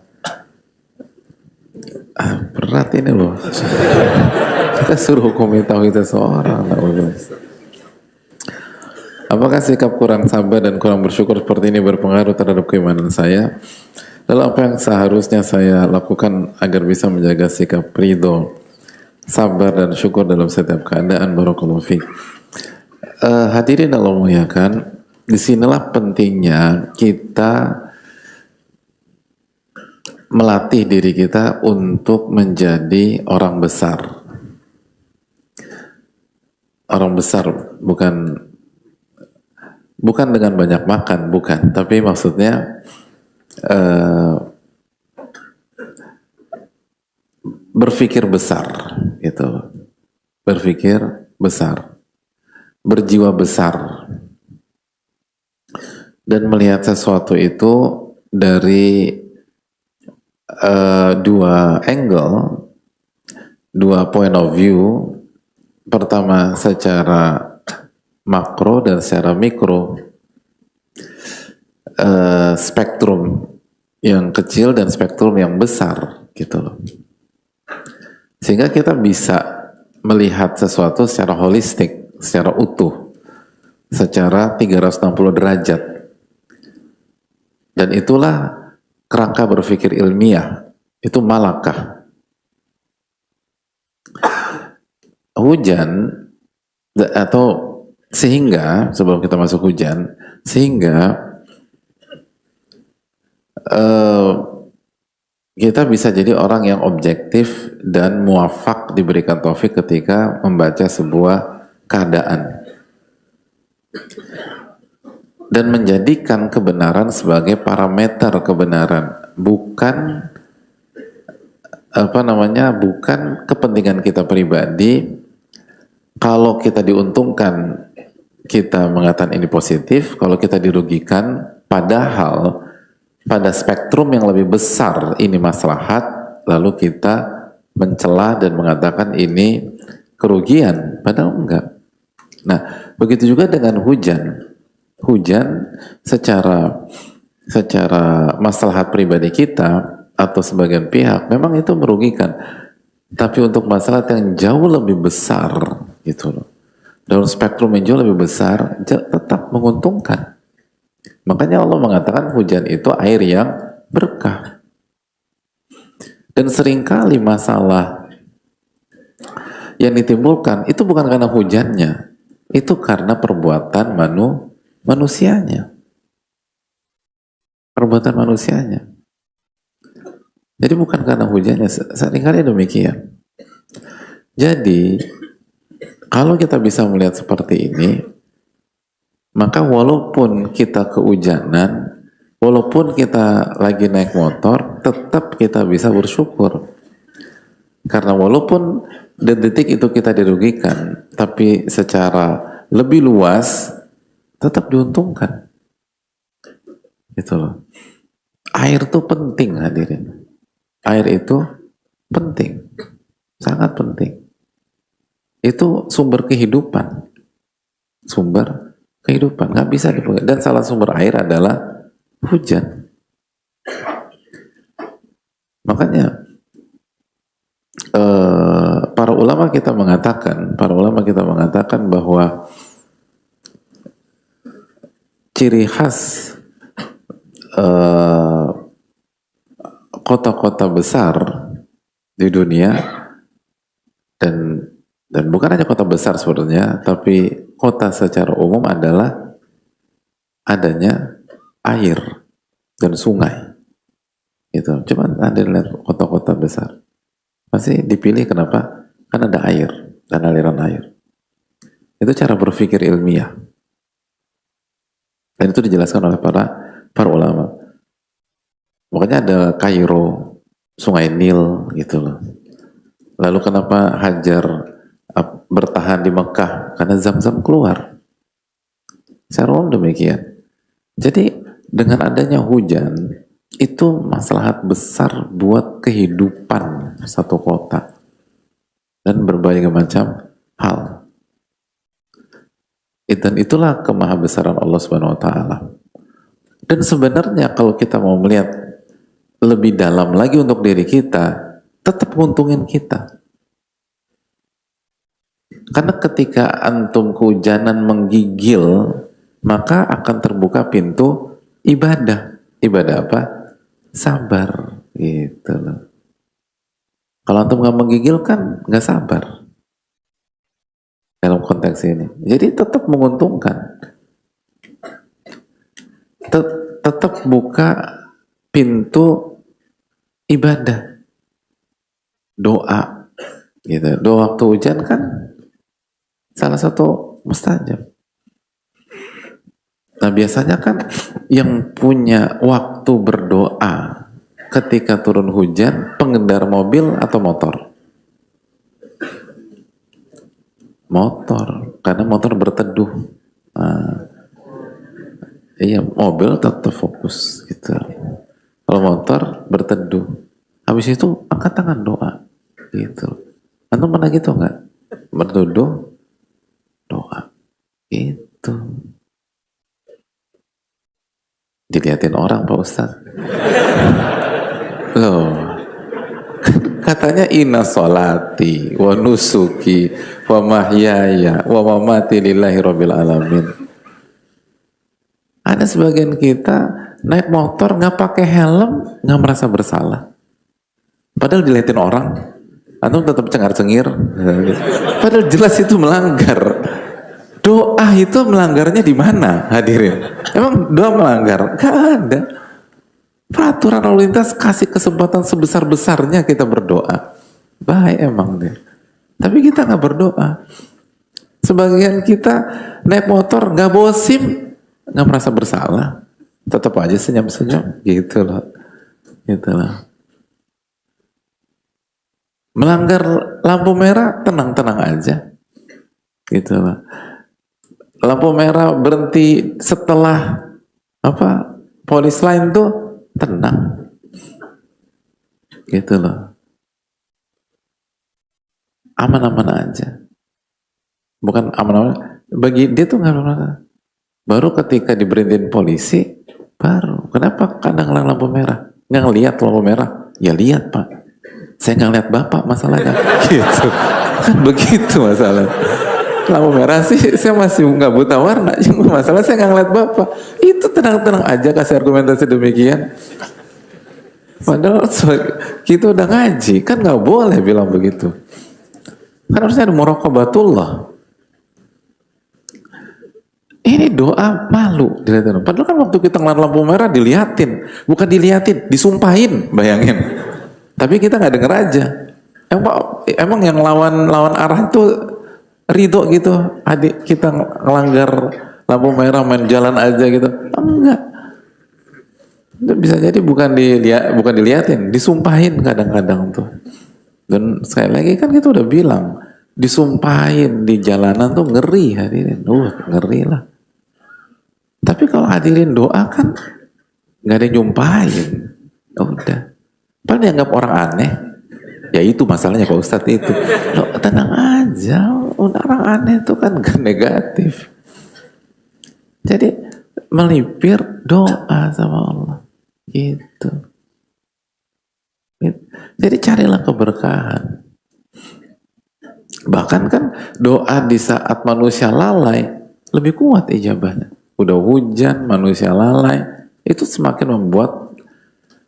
A: Berat ini loh. Kita suruh hukumi tauhid seseorang. Apakah sikap kurang sabar dan kurang bersyukur seperti ini berpengaruh terhadap keimanan saya? Lalu apa yang seharusnya saya lakukan agar bisa menjaga sikap ridho, sabar dan syukur dalam setiap keadaan? Barakallahu fiik. Hadirin Allah muliakan, disinilah pentingnya kita melatih diri kita untuk menjadi orang besar. Orang besar bukan dengan banyak makan, bukan. Tapi maksudnya berpikir besar, gitu. Berpikir besar, berjiwa besar. Dan melihat sesuatu itu dari dua angle, dua point of view. Pertama secara makro dan secara mikro, spektrum yang kecil dan spektrum yang besar, gitu loh. Sehingga kita bisa melihat sesuatu secara holistik, secara utuh, secara 360 derajat. Dan itulah kerangka berpikir ilmiah, itu malakah. Hujan, atau sehingga, sebelum kita masuk hujan, sehingga kita bisa jadi orang yang objektif dan muafak, diberikan taufik ketika membaca sebuah keadaan. Dan menjadikan kebenaran sebagai parameter kebenaran, bukan bukan kepentingan kita pribadi. Kalau kita diuntungkan, kita mengatakan ini positif. Kalau kita dirugikan, padahal pada spektrum yang lebih besar ini maslahat, lalu kita mencela dan mengatakan ini kerugian, padahal enggak. Nah, begitu juga dengan hujan. Hujan secara maslahat pribadi kita atau sebagian pihak memang itu merugikan, tapi untuk masalah yang jauh lebih besar, gitu loh, dalam spektrum yang jauh lebih besar, tetap menguntungkan. Makanya Allah mengatakan hujan itu air yang berkah. Dan seringkali masalah yang ditimbulkan itu bukan karena hujannya, itu karena perbuatan manusianya. Perbuatan manusianya. Jadi bukan karena hujannya, seringkali demikian. Jadi kalau kita bisa melihat seperti ini, maka walaupun kita kehujanan, walaupun kita lagi naik motor, tetap kita bisa bersyukur. Karena walaupun detik itu kita dirugikan, tapi secara lebih luas tetap diuntungkan. Gitu loh. Air itu penting, hadirin. Air itu penting, sangat penting. Itu sumber kehidupan, nggak bisa dipegang. Dan salah sumber air adalah hujan. Makanya para ulama kita mengatakan bahwa ciri khas kota-kota besar di dunia, dan bukan hanya kota besar sebenarnya, tapi kota secara umum adalah adanya air dan sungai. Itu coba Anda lihat kota-kota besar, pasti dipilih kenapa? Karena ada air dan aliran air. Itu cara berpikir ilmiah, dan itu dijelaskan oleh para ulama. Makanya ada Kairo, Sungai Nil gitu loh. Lalu kenapa Hajar bertahan di Mekah? Karena Zam-Zam keluar. Secara umum demikian. Jadi dengan adanya hujan, itu maslahat besar buat kehidupan satu kota dan berbagai macam hal. Dan itulah kemahabesaran Allah Subhanahu wa taala. Dan sebenarnya kalau kita mau melihat lebih dalam lagi untuk diri kita, tetap nguntungin kita. Karena ketika antum kehujanan menggigil, maka akan terbuka pintu ibadah. Ibadah apa? Sabar, gitu loh. Kalau antum nggak menggigil kan nggak sabar dalam konteks ini. Jadi tetap menguntungkan. Tetap buka pintu ibadah, doa, gitu. Doa waktu hujan kan salah satu mustajab. Nah biasanya kan yang punya waktu berdoa ketika turun hujan pengendara mobil atau motor? Motor, karena motor berteduh. Nah, iya, mobil tetap fokus gitu. Kalau motor berteduh, habis itu angkat tangan doa, gitu. Antum pernah gitu nggak? Berteduh, doa, gitu. Dilihatin orang Pak Ustadz. Loh, katanya inna sholati wa nusuki wa mahyaya wa mamati lillahi rabbil alamin. Ada sebagian kita naik motor nggak pakai helm, nggak merasa bersalah. Padahal dilihatin orang, antum tetap cengar-cengir. Padahal jelas itu melanggar. Doa itu melanggarnya di mana, hadirin? Emang doa melanggar? Gak ada. Peraturan lalu lintas kasih kesempatan sebesar-besarnya kita berdoa. Baik emang deh. Tapi kita nggak berdoa. Sebagian kita naik motor nggak bawa SIM, nggak merasa bersalah. Tetap aja senyum-senyum, gitu loh. Gitu loh. Melanggar lampu merah, tenang-tenang aja. Gitu loh. Lampu merah berhenti setelah polis lain tuh tenang. Gitu loh. Aman-aman aja. Bukan aman-aman, bagi dia tuh nggak aman. Baru ketika diberhentiin polisi, baru. Kenapa kadang lampu merah? Nggak ngeliat lampu merah? Ya lihat Pak. Saya nggak lihat Bapak masalahnya. Gitu. Kan begitu masalah. Lampu merah sih saya masih nggak buta warna. Cuma masalah saya nggak ngeliat Bapak. Itu tenang-tenang aja kasih argumentasi demikian. Padahal kita udah ngaji. Kan nggak boleh bilang begitu. Kan harusnya ada muraqabatullah. doa malu dilihatin. Padahal kan waktu kita ngeliat lampu merah diliatin, bukan diliatin, disumpahin, bayangin. Tapi kita nggak denger aja. Emang yang lawan arah itu ridho gitu, adik kita ngelanggar lampu merah main jalan aja gitu? Enggak. Bisa jadi bukan diliatin, disumpahin kadang-kadang tuh. Dan sekali lagi kan kita udah bilang, disumpahin di jalanan tuh ngeri hadirin, ngeri lah. Tapi kalau hadirin doa kan nggak ada yang nyumpahin, udah. Padahal dianggap orang aneh, ya itu masalahnya Pak Ustadz itu. Loh, tenang aja, orang aneh itu kan gak negatif. Jadi melipir doa sama Allah, gitu. Jadi carilah keberkahan. Bahkan kan doa di saat manusia lalai lebih kuat ijabahnya. Udah hujan, manusia lalai, itu semakin membuat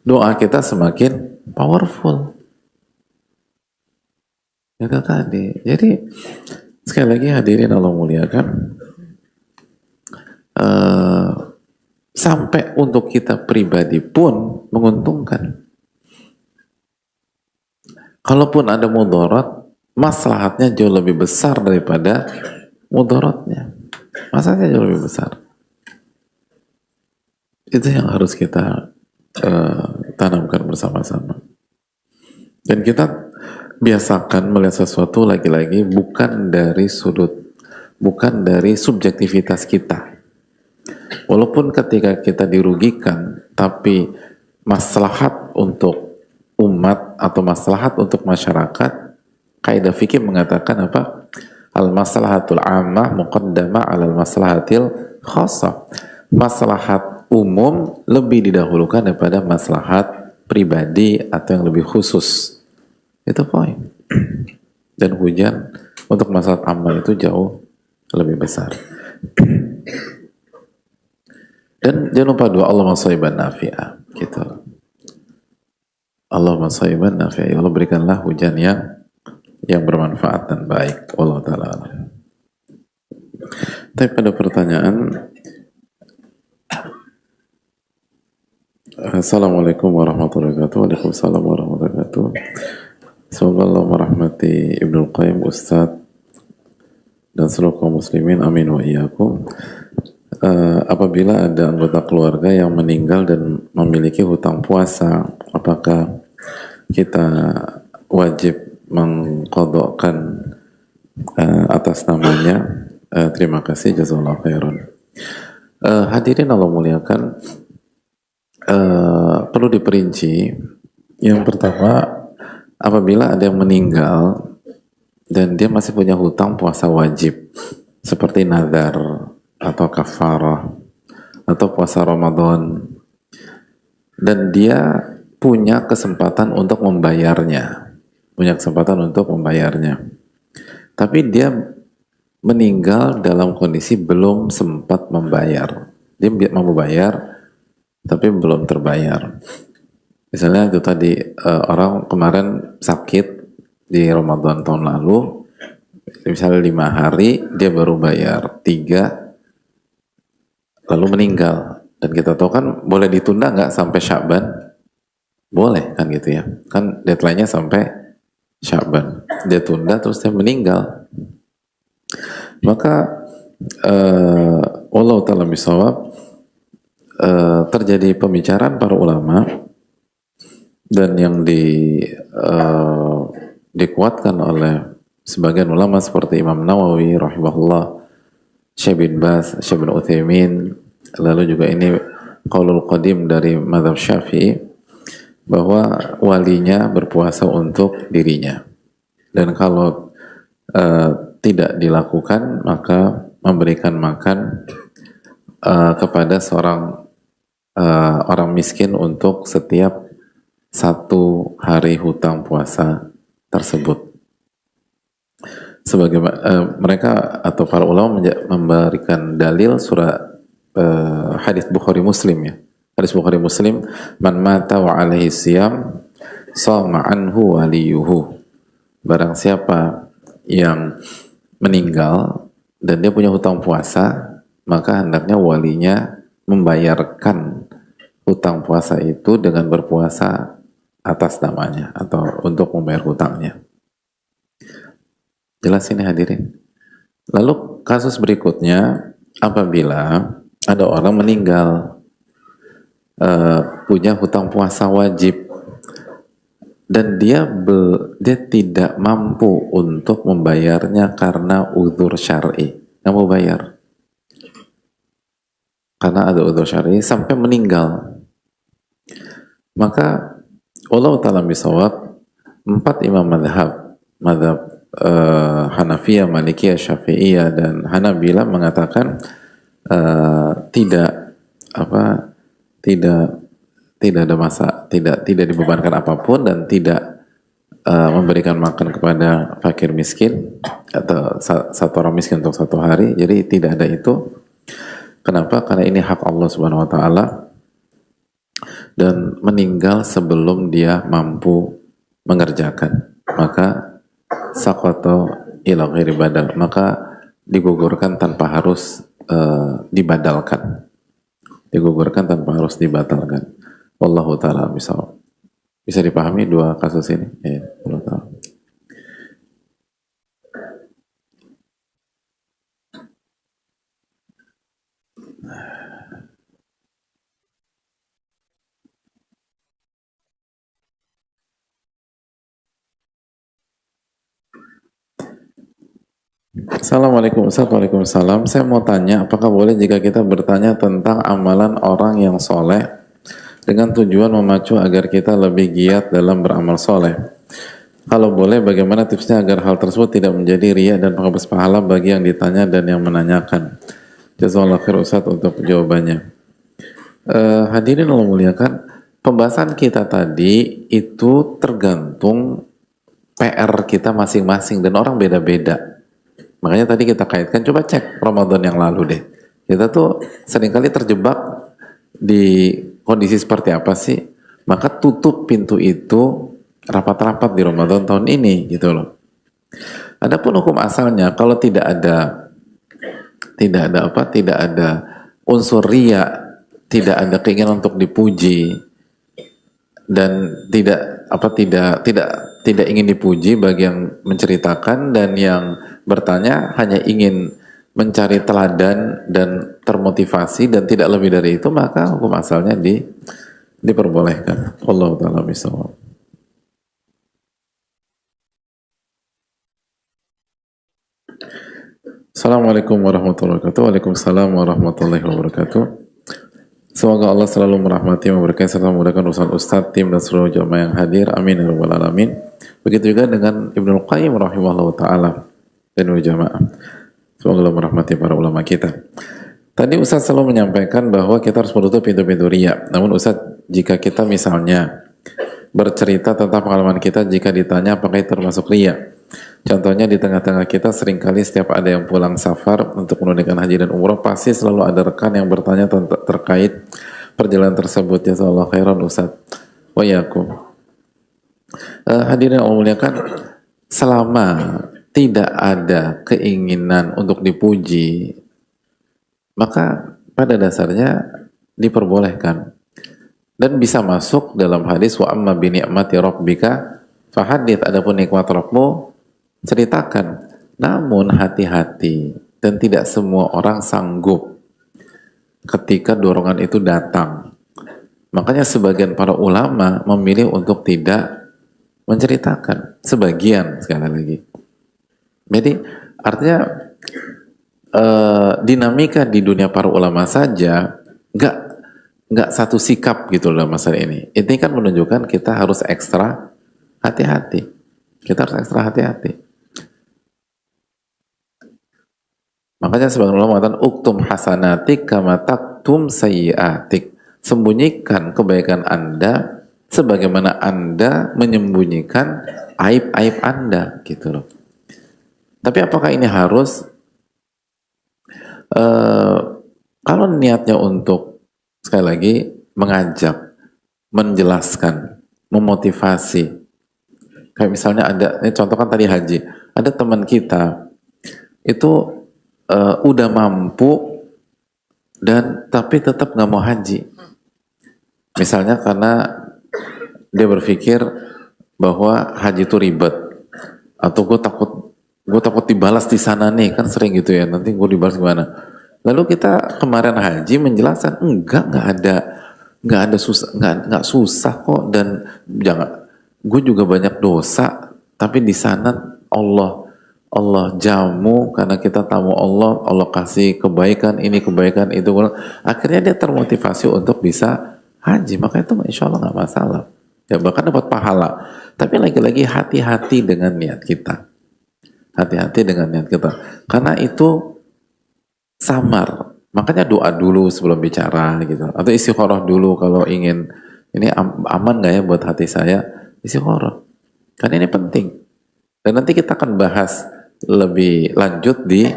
A: doa kita semakin powerful. Itu tadi. Jadi sekali lagi hadirin Allah muliakan, sampai untuk kita pribadi pun menguntungkan. Kalaupun ada mudarat, maslahatnya jauh lebih besar daripada mudaratnya. Masalahnya jauh lebih besar. Itu yang harus kita tanamkan bersama-sama. Dan kita biasakan melihat sesuatu lagi-lagi bukan dari subjektivitas kita. Walaupun ketika kita dirugikan, tapi maslahat untuk umat atau maslahat untuk masyarakat, kaidah fikih mengatakan apa? Al-maslahatul ammah muqaddamah 'alal maslahatil khassah. Maslahat umum lebih didahulukan daripada maslahat pribadi atau yang lebih khusus. Itu poin. Dan hujan untuk maslahat ammah itu jauh lebih besar. Dan jangan lupa doa Allahumma shayyiban nafi'ah, gitu. Allahumma shayyiban nafi'ah, ya Allah berikanlah hujan yang bermanfaat dan baik. Wallahu ta'ala alam. Tapi pada pertanyaan, Assalamualaikum warahmatullahi wabarakatuh. Waalaikumsalam warahmatullahi wabarakatuh. Semoga Allah merahmati Ibnul Qayyim, Ustadz, dan seluruh kaum muslimin. Amin wa iyyakum. Apabila ada anggota keluarga yang meninggal dan memiliki hutang puasa, apakah kita wajib mengqadhakan atas namanya? Terima kasih, jazakallahu khairan. Hadirin Allah muliakan, perlu diperinci. Yang pertama, apabila ada yang meninggal dan dia masih punya hutang puasa wajib seperti nazar atau kafarah atau puasa Ramadan, dan dia punya kesempatan untuk membayarnya, tapi dia meninggal dalam kondisi belum sempat membayar. Dia mau bayar tapi belum terbayar. Misalnya itu tadi, orang kemarin sakit di Ramadan tahun lalu, misalnya 5 hari, dia baru bayar 3, lalu meninggal. Dan kita tahu kan boleh ditunda nggak sampai Sya'ban? Boleh kan gitu ya. Kan deadline-nya sampai Sya'ban. Dia tunda terus dia meninggal. Maka wallahu ta'ala bisawab, terjadi pembicaraan para ulama, dan yang dikuatkan oleh sebagian ulama seperti Imam Nawawi rahimahullah, Syekh bin Baz, Syekh bin Utsaimin, lalu juga ini qaulul qadim dari mazhab Syafi'i, bahwa walinya berpuasa untuk dirinya, dan kalau tidak dilakukan maka memberikan makan kepada seorang orang miskin untuk setiap 1 hari hutang puasa tersebut. Sebagai mereka atau para ulama memberikan dalil surah hadis Bukhari Muslim ya. Hadis Bukhari Muslim, man mata wa alaihi siyam shama anhu waliyuhu. Barang siapa yang meninggal dan dia punya hutang puasa, maka hendaknya walinya membayarkan hutang puasa itu dengan berpuasa atas namanya atau untuk membayar hutangnya. Jelas ini hadirin. Lalu kasus berikutnya, apabila ada orang meninggal punya hutang puasa wajib dan dia tidak mampu untuk membayarnya karena uzur syar'i, nggak mau bayar karena ada uzur syar'i sampai meninggal, maka Allah Ta'ala bisawab 4 imam madhab Hanafiyah, Malikiyah, Syafi'iyah dan Hanabila mengatakan tidak ada tidak dibebankan apapun dan tidak memberikan makan kepada fakir miskin atau satu orang miskin untuk satu hari. Jadi tidak ada itu. Kenapa? Karena ini hak Allah Subhanahu wa taala dan meninggal sebelum dia mampu mengerjakan. Maka saqata ila ghairi badal, maka digugurkan tanpa harus dibadalkan. Digugurkan tanpa harus dibatalkan. Wallahu ta'ala misal. Bisa dipahami dua kasus ini? Ya, Allah ta'ala. Assalamualaikum Ustaz. Waalaikumsalam. Saya mau tanya, apakah boleh jika kita bertanya tentang amalan orang yang soleh dengan tujuan memacu agar kita lebih giat dalam beramal soleh? Kalau boleh, bagaimana tipsnya agar hal tersebut tidak menjadi riya dan menghapus pahala bagi yang ditanya dan yang menanyakan? Jazakallahu khair Ustaz untuk jawabannya. Hadirin Allah muliakan, pembahasan kita tadi itu tergantung PR kita masing-masing dan orang beda-beda. Makanya tadi kita kaitkan, coba cek Ramadan yang lalu deh. Kita tuh seringkali terjebak di kondisi seperti apa sih? Maka tutup pintu itu rapat-rapat di Ramadan tahun ini gitu loh. Adapun hukum asalnya, kalau tidak ada unsur riya, tidak ada keinginan untuk dipuji dan tidak ingin dipuji bagi yang menceritakan dan yang bertanya hanya ingin mencari teladan dan termotivasi dan tidak lebih dari itu, maka hukum asalnya diperbolehkan. Wallahu ta'ala bishawab. Assalamualaikum warahmatullahi wabarakatuh. Waalaikumsalam warahmatullahi wabarakatuh. Semoga Allah selalu merahmati, memberkahi serta memudahkan urusan Ustadz, tim dan seluruh jamaah yang hadir. Amin ya rabbal alamin. Begitu juga dengan Ibnul Qayyim rahimahullah ta'ala dan jamaah. Semoga Allah merahmati para ulama kita. Tadi Ustadz selalu menyampaikan bahwa kita harus menutup pintu-pintu riya. Namun Ustadz, jika kita misalnya bercerita tentang pengalaman kita jika ditanya apakah itu termasuk riya. Contohnya di tengah-tengah kita seringkali setiap ada yang pulang safar untuk menunaikan haji dan umroh, pasti selalu ada rekan yang bertanya terkait perjalanan tersebut. Jazakallahu khairan Ustaz. Wa yakum. Hadirin Allah muliakan, selama tidak ada keinginan untuk dipuji, maka pada dasarnya diperbolehkan dan bisa masuk dalam hadis wa amma bi ni'mati rabbika fahadits, adapun nikmat Rabbmu ceritakan. Namun hati-hati, dan tidak semua orang sanggup ketika dorongan itu datang. Makanya sebagian para ulama memilih untuk tidak menceritakan, sebagian sekali lagi. Jadi artinya dinamika di dunia para ulama saja nggak satu sikap gitu dalam masalah ini. Ini kan menunjukkan kita harus ekstra hati-hati. Kita harus ekstra hati-hati. Makanya sebagian ulama mengatakan uktum hasanatik kama taktum sayyiatik. Sembunyikan kebaikan Anda sebagaimana Anda menyembunyikan aib-aib Anda, gitu loh. Tapi apakah ini harus kalau niatnya untuk sekali lagi mengajak, menjelaskan, memotivasi. Kayak misalnya ada, ini contoh kan tadi haji, ada teman kita itu udah mampu dan tapi tetap nggak mau haji. Misalnya karena dia berpikir bahwa haji itu ribet, atau gue takut dibalas di sana nih, kan sering gitu ya, nanti gue dibalas gimana. Lalu kita kemarin haji menjelaskan nggak ada susah, nggak susah kok, dan jangan, gue juga banyak dosa, tapi di sana Allah jamu, karena kita tamu Allah kasih kebaikan ini, kebaikan itu, akhirnya dia termotivasi untuk bisa haji, maka itu insya Allah nggak masalah ya, bahkan dapat pahala. Tapi lagi-lagi hati-hati dengan niat kita, hati-hati dengan niat kita, karena itu samar. Makanya doa dulu sebelum bicara gitu, atau istikharah dulu kalau ingin ini aman nggak ya buat hati saya, istikharah, karena ini penting. Dan nanti kita akan bahas lebih lanjut di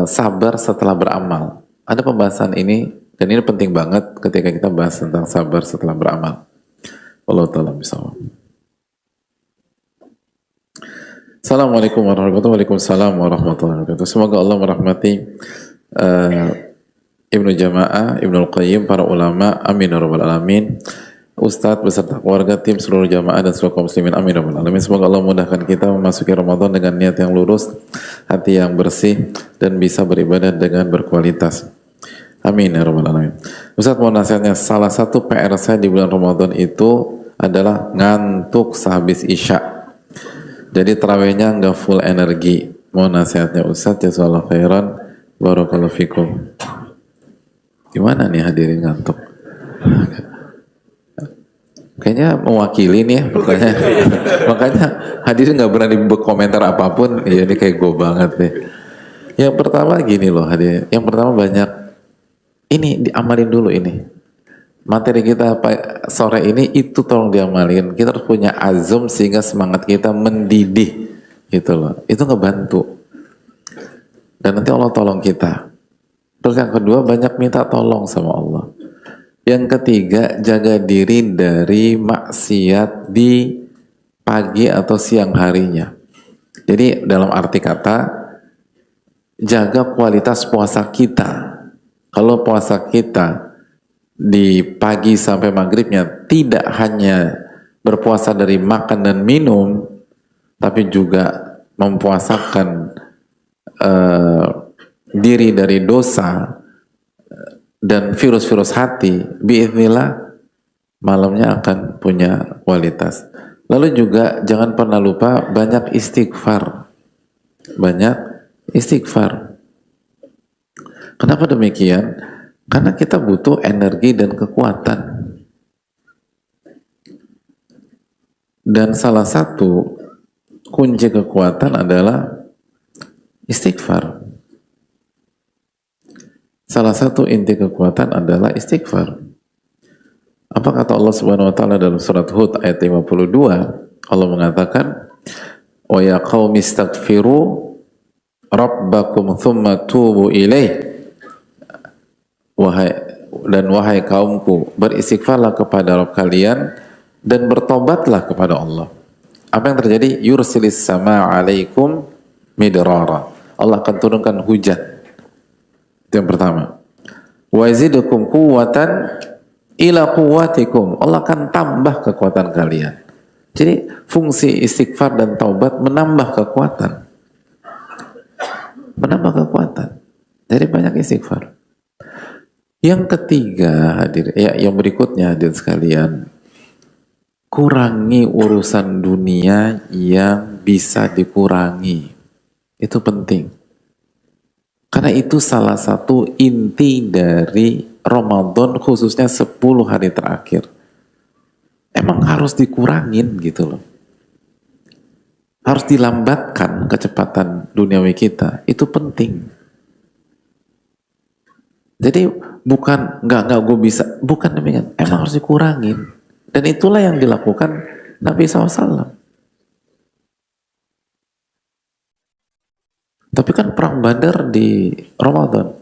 A: sabar setelah beramal. Ada pembahasan ini, dan ini penting banget ketika kita bahas tentang sabar setelah beramal. Allah Ta'ala bisawab. Assalamualaikum warahmatullahi wabarakatuh. Waalaikumsalam warahmatullahi wabarakatuh. Semoga Allah merahmati Ibnu Jamaah, Ibnu Al-Qayyim, para ulama, amin ya rabbal alamin, Ustadz beserta keluarga, tim, seluruh jamaah dan seluruh kaum muslimin, amin ya rabbal alamin. Semoga Allah mudahkan kita memasuki Ramadan dengan niat yang lurus, hati yang bersih, dan bisa beribadah dengan berkualitas. Amin ya rabbal alamin. Ustadz, mau nasihatnya, salah satu PR saya di bulan Ramadan itu adalah ngantuk sehabis Isya. Jadi tarawihnya nggak full energi. Mau nasihatnya Ustadz, jazakallahu khairan, barakallahu fikum. Gimana nih hadirin ngantuk? Kayaknya mewakili nih ya, makanya hadirin nggak berani berkomentar apapun. Ya ini kayak gue banget nih. Yang pertama gini loh hadirin, yang pertama banyak ini diamalin dulu ini. Materi kita sore ini itu tolong diamalin. Kita harus punya azam sehingga semangat kita mendidih gitu loh. Itu ngebantu. Dan nanti Allah tolong kita. Terus yang kedua, banyak minta tolong sama Allah. Yang ketiga, jaga diri dari maksiat di pagi atau siang harinya. Jadi dalam arti kata, jaga kualitas puasa kita. Kalau puasa kita di pagi sampai maghribnya tidak hanya berpuasa dari makan dan minum, tapi juga mempuasakan diri dari dosa dan virus-virus hati, biiznillah malamnya akan punya kualitas. Lalu juga jangan pernah lupa banyak istighfar. Banyak istighfar. Kenapa demikian? Karena kita butuh energi dan kekuatan. Dan salah satu kunci kekuatan adalah istighfar. Salah satu inti kekuatan adalah istighfar. Apa kata Allah Subhanahu wa taala dalam surat Hud ayat 52? Allah mengatakan, "Wa ya qaumi istaghfiru rabbakum tsumma tubu ilaih." Wahai kaumku, beristighfarlah kepada Rabb kalian dan bertobatlah kepada Allah. Apa yang terjadi? Yursilis sama alaikum midrara. Allah akan turunkan hujan. Itu yang pertama. Wa yazidukum quwwatan ila quwwatikum. Allah akan tambah kekuatan kalian. Jadi fungsi istighfar dan taubat menambah kekuatan. Menambah kekuatan. Jadi banyak istighfar. Yang ketiga, yang berikutnya hadirin sekalian, kurangi urusan dunia yang bisa dikurangi. Itu penting. Karena itu salah satu inti dari Ramadan, khususnya 10 hari terakhir. Emang harus dikurangin gitu loh. Harus dilambatkan kecepatan duniawi kita. Itu penting. Jadi bukan nggak gue bisa, bukan demikian. Emang harus dikurangin. Dan itulah yang dilakukan Nabi SAW. Tapi kan perang Badar di Ramadan.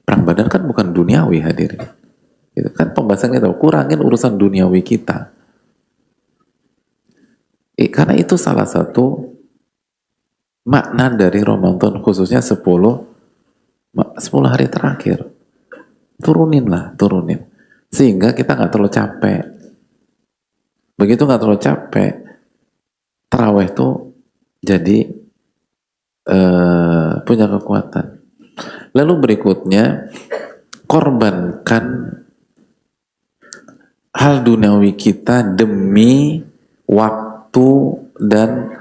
A: Perang Badar kan bukan duniawi hadirin. Itu kan pembahasannya tahu, kurangin urusan duniawi kita. Karena itu salah satu makna dari Ramadan, khususnya 10 hari terakhir. turunin. Sehingga kita nggak terlalu capek. Begitu nggak terlalu capek, taraweh tuh jadi punya kekuatan. Lalu berikutnya, korbankan hal duniawi kita demi waktu dan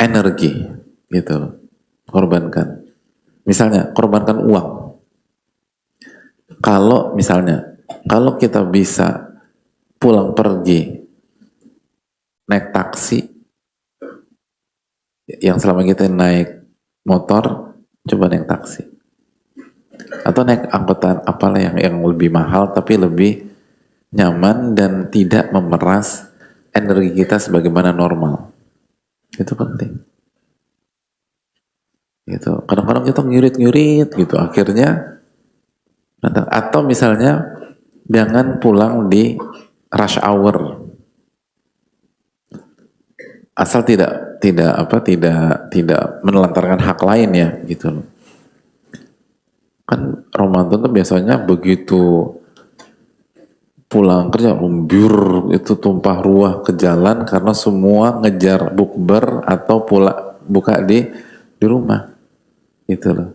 A: energi, gitu loh. Korbankan. Misalnya, korbankan uang. Kalau kita bisa pulang pergi naik taksi, yang selama kita naik motor, coba naik taksi. Atau naik angkutan apalah yang lebih mahal tapi lebih nyaman dan tidak memeras energi kita sebagaimana normal. Itu penting. Gitu. Kadang-kadang kita ngirit-ngirit gitu, akhirnya atau misalnya jangan pulang di rush hour. Asal tidak menelantarkan hak lain ya, gitu loh. Kan Ramadan tuh biasanya begitu pulang kerja lembur itu tumpah ruah ke jalan karena semua ngejar bukber atau buka di rumah, gitu loh.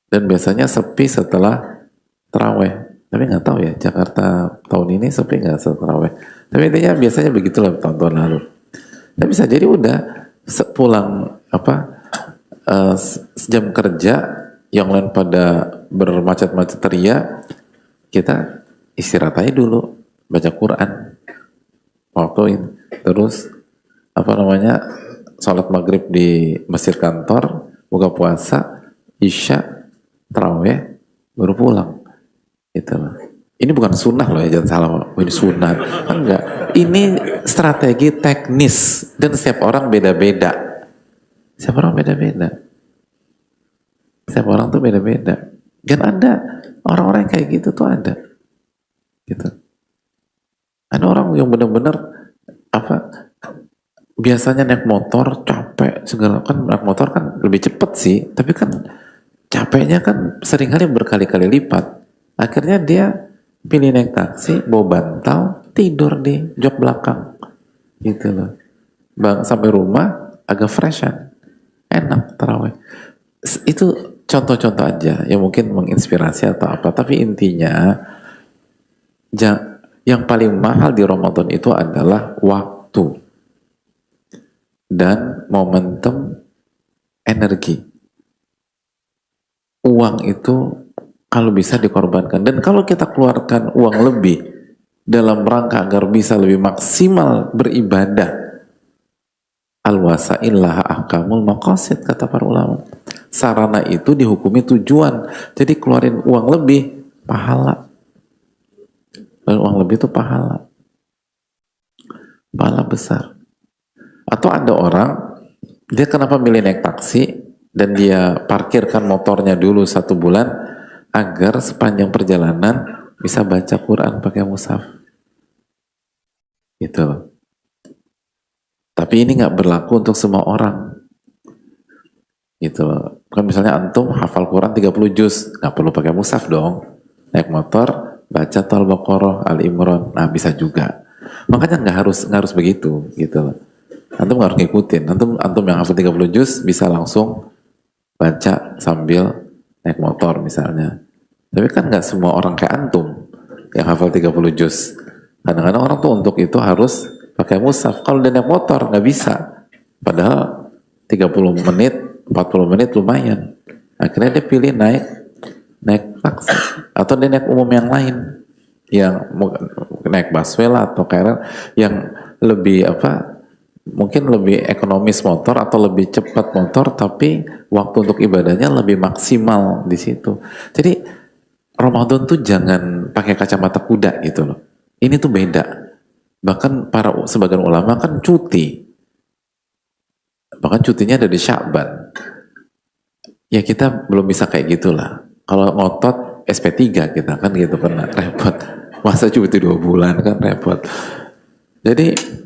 A: Dan biasanya sepi setelah taraweh. Tapi nggak tahu ya Jakarta tahun ini sepi nggak setelah taraweh. Tapi intinya biasanya begitulah tahun-tahun lalu. Tapi bisa jadi udah pulang jam kerja, yang lain pada bermacet-macet ria, kita istirahat aja dulu, baca Quran waktuin, terus sholat maghrib di masjid kantor, buka puasa, isya, taraweh, baru pulang. Gitu loh. Ini bukan sunnah loh ya, jangan salah. Ini sunnah. Enggak. Ini strategi teknis dan setiap orang beda-beda. Setiap orang tuh beda-beda. Dan ada orang-orang yang kayak gitu tuh ada. Gitu. Ada orang yang benar-benar biasanya naik motor capek segala, kan naik motor kan lebih cepet sih, tapi kan capeknya kan seringkali berkali-kali lipat. Akhirnya dia pilih naik taksi, bawa bantal, tidur di jok belakang, gitu loh. Sampai rumah agak freshan, enak taraweh. Itu contoh-contoh aja yang mungkin menginspirasi atau apa. Tapi intinya yang paling mahal di Ramadan itu adalah waktu dan momentum, energi. Uang itu kalau bisa dikorbankan, dan kalau kita keluarkan uang lebih dalam rangka agar bisa lebih maksimal beribadah, al-wasail laha ahkamul maqasid, kata para ulama. Sarana itu dihukumi tujuan. Jadi keluarin uang lebih, pahala. Dan uang lebih itu pahala besar. Atau ada orang, dia kenapa milih naik taksi dan dia parkirkan motornya dulu 1 bulan agar sepanjang perjalanan bisa baca Quran pakai mushaf, gitu loh. Tapi ini nggak berlaku untuk semua orang, gitu loh. Kan misalnya antum hafal Quran 30 juz, nggak perlu pakai mushaf dong. Naik motor baca Al-Baqarah, Al-Imran, nah bisa juga. Makanya nggak harus begitu, gitu loh. Antum nggak harus ngikutin. Antum yang hafal 30 juz bisa langsung baca sambil naik motor misalnya. Tapi kan nggak semua orang kayak antum yang hafal 30 juz. Kadang-kadang orang tuh untuk itu harus pakai mushaf. Kalau dia naik motor nggak bisa. Padahal 30 menit, 40 menit lumayan. Akhirnya dia pilih naik taksi. Atau dia naik umum yang lain. Yang naik busway lah atau KRL yang lebih mungkin lebih ekonomis motor atau lebih cepat motor, tapi waktu untuk ibadahnya lebih maksimal di situ. Jadi Ramadan tuh jangan pakai kacamata kuda gitu loh. Ini tuh beda. Bahkan sebagian ulama kan cuti. Bahkan cutinya ada di Sya'ban. Ya kita belum bisa kayak gitulah. Kalau ngotot SP3 kita kan gitu, kan repot. Masa cuti 2 bulan kan repot. Jadi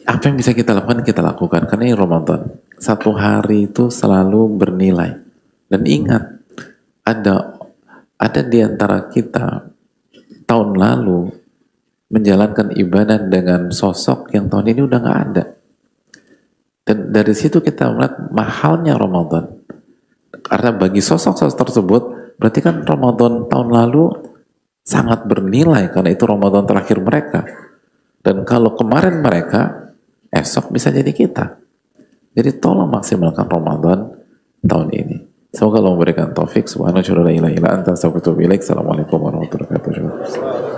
A: apa yang bisa kita lakukan karena ini Ramadan. 1 hari itu selalu bernilai. Dan ingat, ada di antara kita tahun lalu menjalankan ibadah dengan sosok yang tahun ini udah nggak ada. Dan dari situ kita melihat mahalnya Ramadan. Karena bagi sosok-sosok tersebut, berarti kan Ramadan tahun lalu sangat bernilai karena itu Ramadan terakhir mereka. Dan kalau kemarin mereka, esok bisa jadi kita. Jadi tolong maksimalkan Ramadan tahun ini. Semoga Allah memberikan taufik. Subhanallahi wa bihamdihi. Assalamualaikum warahmatullahi wabarakatuh.